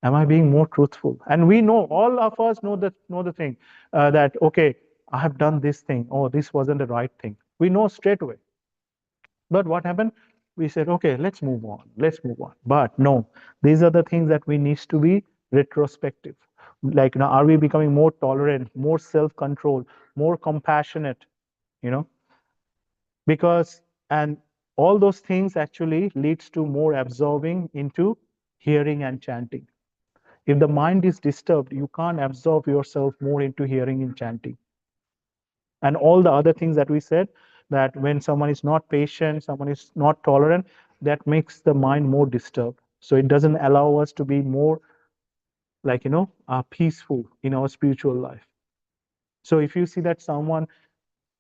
S1: Am I being more truthful? And we know, all of us know the thing, that okay, I have done this thing. Oh, this wasn't the right thing. We know straight away. But what happened? We said, okay, let's move on. Let's move on. But no, these are the things that we need to be retrospective. Like, now, are we becoming more tolerant, more self-controlled, more compassionate? Because, and all those things actually leads to more absorbing into hearing and chanting. If the mind is disturbed, you can't absorb yourself more into hearing and chanting. And all the other things that we said, that when someone is not patient, someone is not tolerant, that makes the mind more disturbed. So it doesn't allow us to be more, like, peaceful in our spiritual life. So if you see that someone,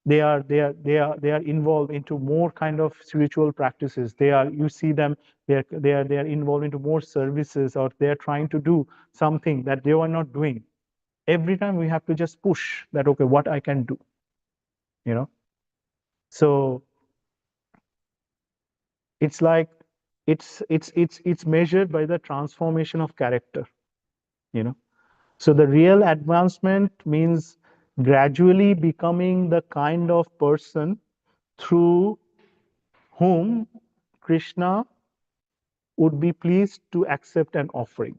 S1: they are involved into more kind of spiritual practices, you see them, they are involved into more services, or they are trying to do something that they were not doing. Every time we have to just push that, okay, what I can do. So it's like, it's measured by the transformation of character. So the real advancement means gradually becoming the kind of person through whom Krishna would be pleased to accept an offering.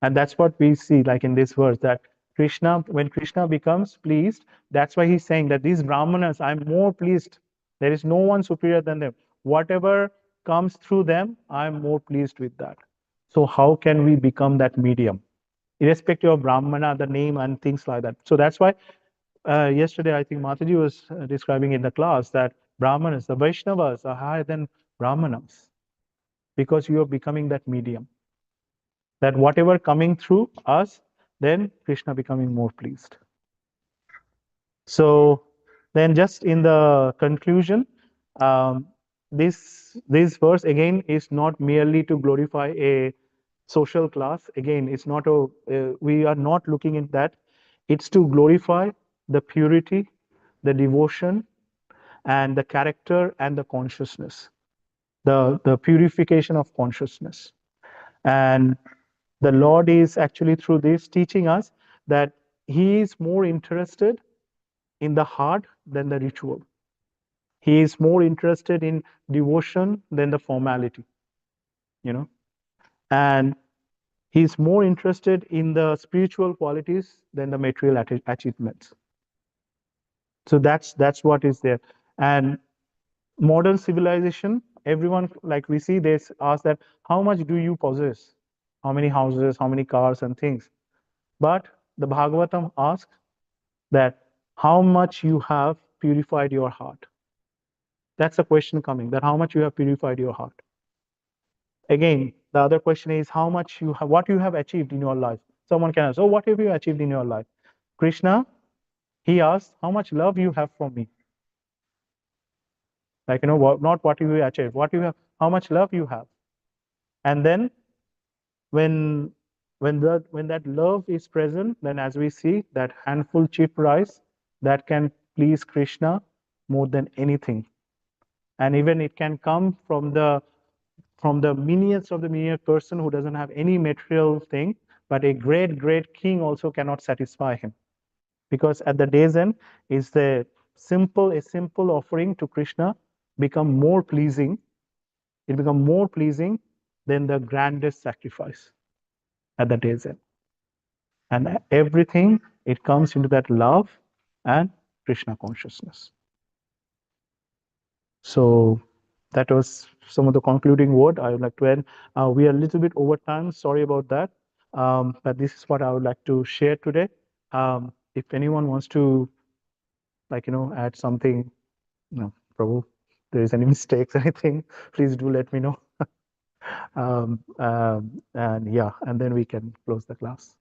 S1: And that's what we see, like in this verse, that when Krishna becomes pleased, that's why he's saying that these brahmanas, I'm more pleased. There is no one superior than them. Whatever comes through them, I'm more pleased with that. So how can we become that medium, irrespective of brahmana, the name and things like that? So that's why yesterday, I think Mataji was describing in the class that brahmanas, the Vaishnavas, are higher than brahmanas, because you are becoming that medium. That whatever coming through us, then Krishna becoming more pleased. So then, just in the conclusion, this verse again is not merely to glorify a social class. Again, it's not we are not looking at that. It's to glorify the purity, the devotion, and the character and the consciousness, the purification of consciousness. And the Lord is actually, through this, teaching us that he is more interested in the heart than the ritual. He is more interested in devotion than the formality, and he's more interested in the spiritual qualities than the material achievements. So that's what is there. And modern civilization, everyone, like we see, they ask that, how much do you possess? How many houses, how many cars and things? But the Bhagavatam asks that how much you have purified your heart. That's a question coming, that how much you have purified your heart. Again, the other question is how much you have, what you have achieved in your life. Someone can ask, oh, what have you achieved in your life? Krishna, he asks, how much love you have for me? Like, not what you achieved, what you have, how much love you have. And then when When that love is present, then as we see that handful cheap rice that can please Krishna more than anything. And even it can come from the minions of the minion person who doesn't have any material thing, but a great king also cannot satisfy him. Because at the day's end is a simple offering to Krishna become more pleasing. It become more pleasing than the grandest sacrifice at the day's end. And everything, it comes into that love and Krishna consciousness. So that was some of the concluding word I would like to end. We are a little bit over time. Sorry about that. But this is what I would like to share today. If anyone wants to, add something, Prabhu, if there is any mistakes, anything, please do let me know. And yeah, and then we can close the class.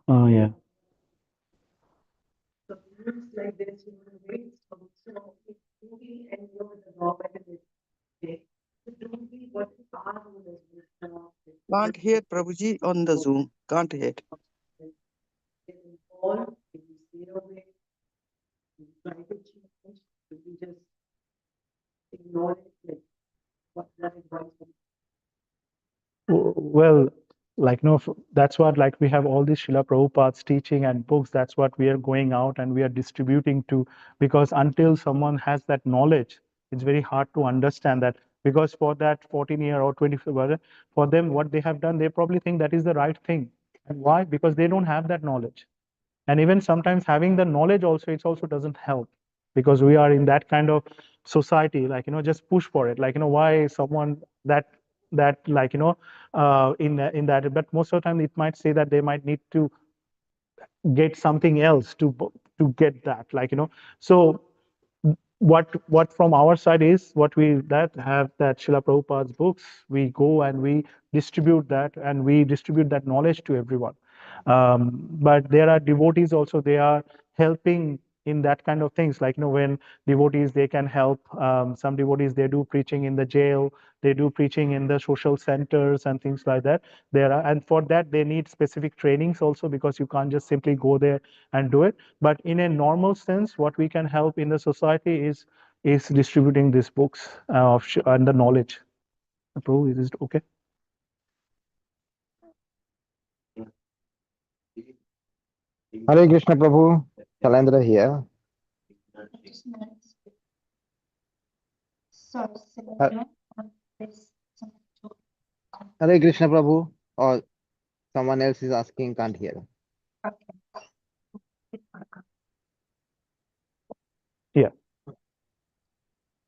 S1: Oh yeah.
S5: Can't hear Prabhuji on the Zoom. Can't hear.
S1: Well, that's what, we have all these Srila Prabhupada's teaching and books. That's what we are going out and we are distributing to, because until someone has that knowledge, it's very hard to understand that. Because for that 14-year or 24, for them, what they have done, they probably think that is the right thing. And why? Because they don't have that knowledge. And even sometimes having the knowledge also, it also doesn't help, because we are in that kind of society, just push for it. Why someone that in that, but most of the time it might say that they might need to get something else to get that, so what from our side is what we that have that Srila Prabhupada's books, we go and we distribute that, and we distribute that knowledge to everyone. But there are devotees also, they are helping in that kind of things, when devotees, they can help. Some devotees, they do preaching in the jail, they do preaching in the social centers and things like that. And for that they need specific trainings also, because you can't just simply go there and do it. But in a normal sense, what we can help in the society is distributing these books and the knowledge. Prabhu, is it okay?
S3: Hare Krishna Prabhu, Shalendra here. Hare Krishna Prabhu, or someone else is asking, can't hear.
S1: Yeah.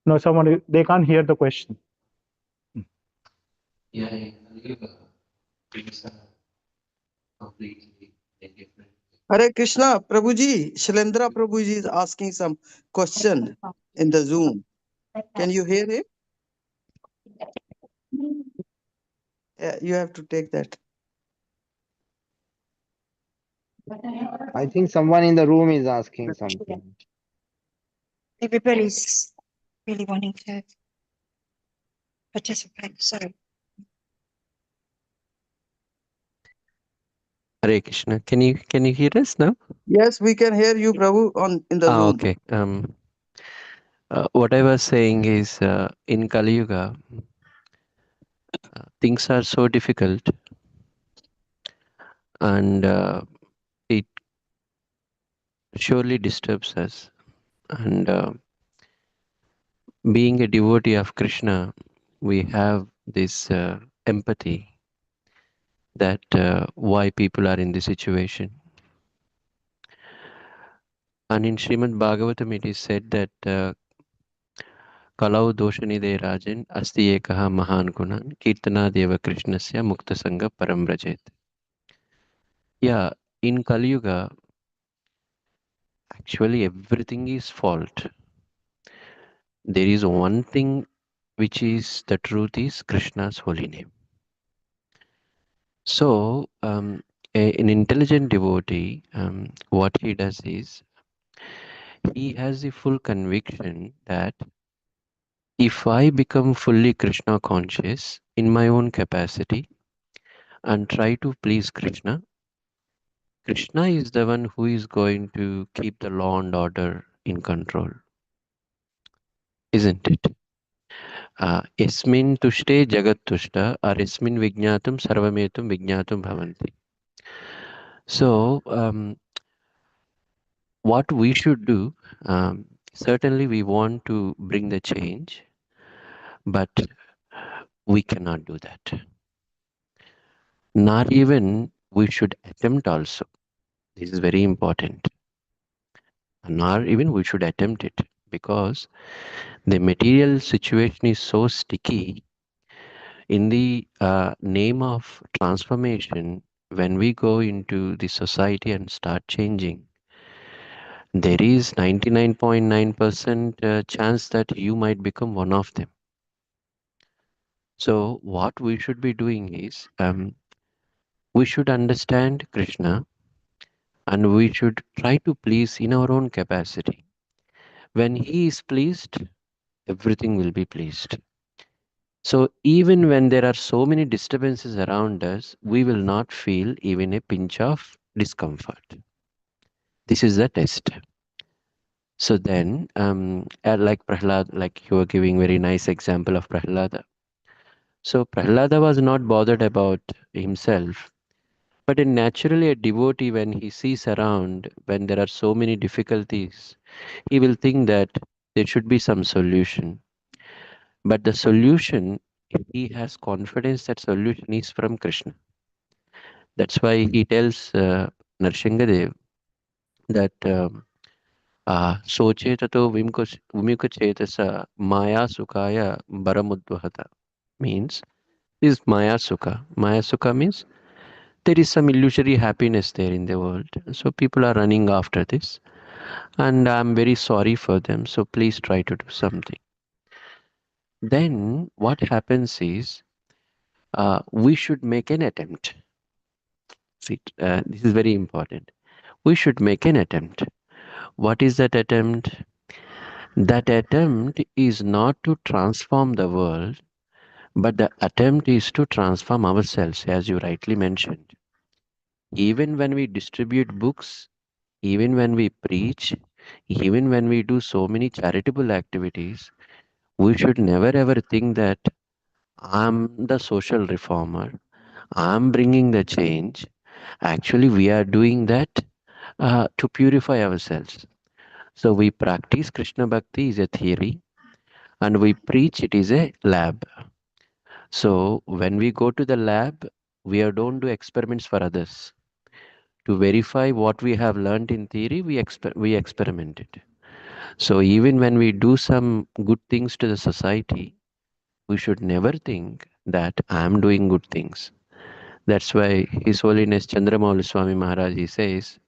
S1: No, someone, they can't hear the question.
S5: Hare Krishna, Prabhuji. Shalendra Prabhuji is asking some question in the Zoom. Can you hear him? Yeah, you have to take that.
S3: I think someone in the room is asking something.
S8: Everybody's really wanting to participate. Sorry.
S9: Hare Krishna. Can you hear us now?
S5: Yes, we can hear you, Prabhu, in the Zoom.
S9: Okay. What I was saying is, in Kali Yuga, things are so difficult, and it surely disturbs us. And being a devotee of Krishna, we have this empathy that why people are in this situation. And in Śrīmad-Bhāgavatam, it is said that Kalau doshanide rajan asti ekaha mahan gunan kirtana deva krishnasya mukta sangha param vrajet. Yeah, in Kali Yuga, actually everything is fault. there is one thing which is the truth is Krishna's holy name. So, an intelligent devotee, what he does is he has the full conviction that if I become fully Krishna conscious in my own capacity and try to please Krishna, Krishna is the one who is going to keep the law and order in control, isn't it? Yasmin tushte jagat tushta or yasmin vijnatum sarvametum vijnatum bhavanti. So, what we should do, certainly we want to bring the change, but we cannot do that. Not even we should attempt also. This is very important. Nor even we should attempt it, because the material situation is so sticky. In the name of transformation, when we go into the society and start changing, there is 99.9% chance that you might become one of them. So what we should be doing is, we should understand Krishna and we should try to please in our own capacity. When he is pleased, everything will be pleased. So even when there are so many disturbances around us, we will not feel even a pinch of discomfort. This is the test. So then, like Prahlad, like you were giving very nice example of Prahlada. So Prahlada was not bothered about himself, but naturally a devotee, when he sees around, when there are so many difficulties, he will think that there should be some solution. But the solution, he has confidence that solution is from Krishna. That's why he tells Narsinghadev that soche tato vimukha chetasa maya sukaya baramudvahata, means this is maya sukha. Maya sukha means there is some illusory happiness there in the world. So people are running after this, and I'm very sorry for them. So please try to do something. Then what happens is, we should make an attempt. See, this is very important. We should make an attempt. What is that attempt? That attempt is not to transform the world, but the attempt is to transform ourselves, as you rightly mentioned. Even when we distribute books, even when we preach, even when we do so many charitable activities, we should never ever think that I'm the social reformer, I'm bringing the change. Actually, we are doing that to purify ourselves. So we practice Krishna Bhakti is a theory, and we preach it is a lab. So when we go to the lab, don't do experiments for others. To verify what we have learned in theory, we experiment it. So even when we do some good things to the society, we should never think that I am doing good things. That's why His Holiness Chandramauli Swami Maharaj, he says,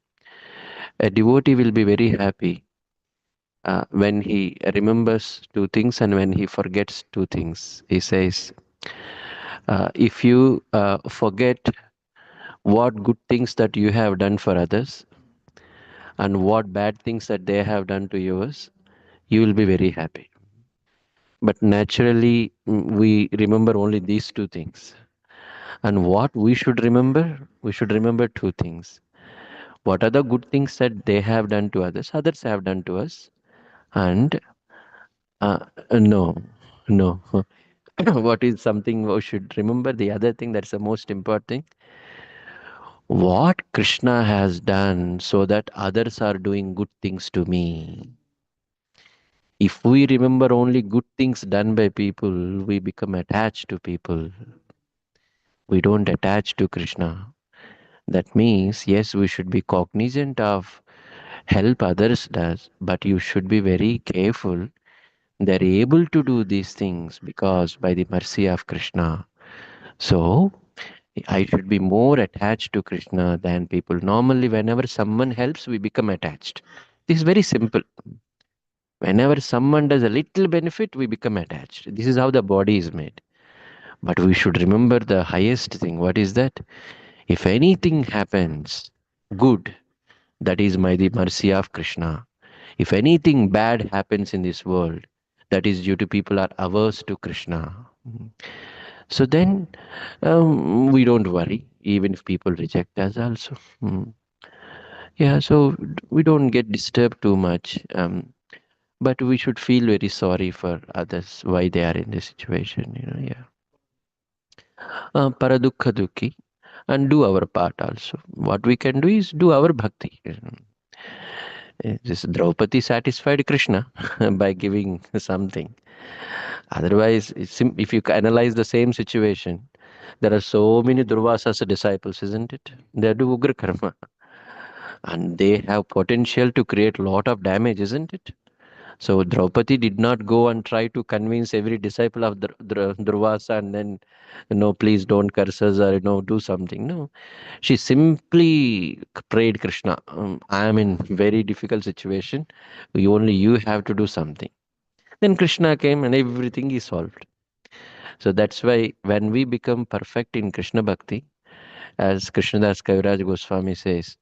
S9: a devotee will be very happy when he remembers two things and when he forgets two things. He says, if you forget what good things that you have done for others and what bad things that they have done to yours, you will be very happy. But naturally, we remember only these two things. And what we should remember two things. What are the good things that they have done to others have done to us? And no. What is something we should remember? The other thing that's the most important thing. What Krishna has done so that others are doing good things to me. If we remember only good things done by people, we become attached to people. We don't attach to Krishna. That means, yes, we should be cognizant of help others does, but you should be very careful. They're able to do these things because by the mercy of Krishna. So I should be more attached to Krishna than people. Normally, whenever someone helps, we become attached. This is very simple. Whenever someone does a little benefit, we become attached. This is how the body is made. But we should remember the highest thing. What is that? If anything happens good, that is the mercy of Krishna. If anything bad happens in this world, that is due to people are averse to Krishna. So then we don't worry, even if people reject us also. Yeah, so we don't get disturbed too much. But we should feel very sorry for others, why they are in this situation, yeah. Paradukha dukhi, and do our part also. What we can do is do our bhakti. This Draupadi satisfied Krishna by giving something. Otherwise, if you analyze the same situation, there are so many Durvasa's disciples, isn't it? They do Ugra Karma. And they have potential to create a lot of damage, isn't it? So Draupadi did not go and try to convince every disciple of Durvasa and then, please don't curse us or, do something. No, she simply prayed Krishna, I am in very difficult situation. Only you have to do something. Then Krishna came and everything is solved. So that's why when we become perfect in Krishna Bhakti, as Krishnadas Kaviraj Goswami says,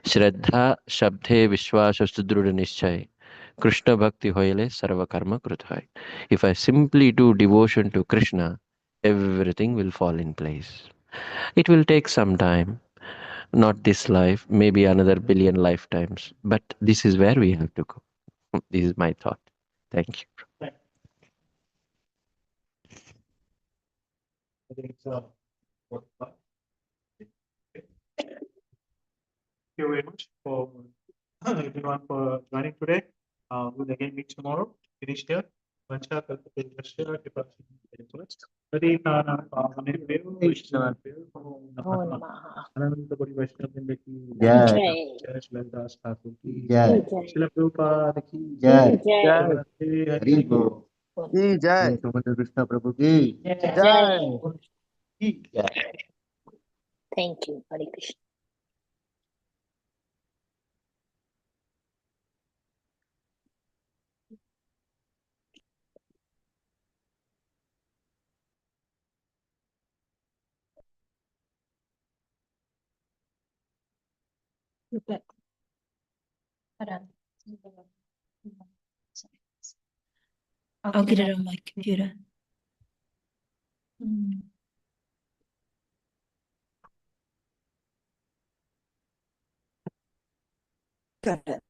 S9: Shraddha Shabdhe Vishwasa Sudruda Nischay Krishna Bhakti Hoyle Sarva Karma Kruthai. If I simply do devotion to Krishna, everything will fall in place. It will take some time, not this life, maybe another billion lifetimes, but this is where we have to go. This is my thought. Thank you.
S1: I think it's Thank you very much for everyone for joining today. We'll again meet tomorrow. Finish here. Vancha kalpataryasya kripasindhubhyo Hari Nara Pavaneਭ్యో Vaishnavabhyo
S2: Oh,
S1: Namaः.
S2: Namaha.
S1: Ananda Koti Vaishnava ki
S3: Jai.
S2: Jai.
S1: Jai Shrilas Thakur ki
S3: Jai.
S2: Jai.
S1: Srila Prabhupada ki
S3: Jai.
S2: Jai.
S1: Hare
S3: Hari
S1: Hare
S3: Bol.
S5: Ki Jai.
S3: Somendra Krishna Prabhu ki.
S2: Jai.
S3: Jai.
S2: Thank you, Hare Krishna.
S8: I'll get it on my computer. Got it.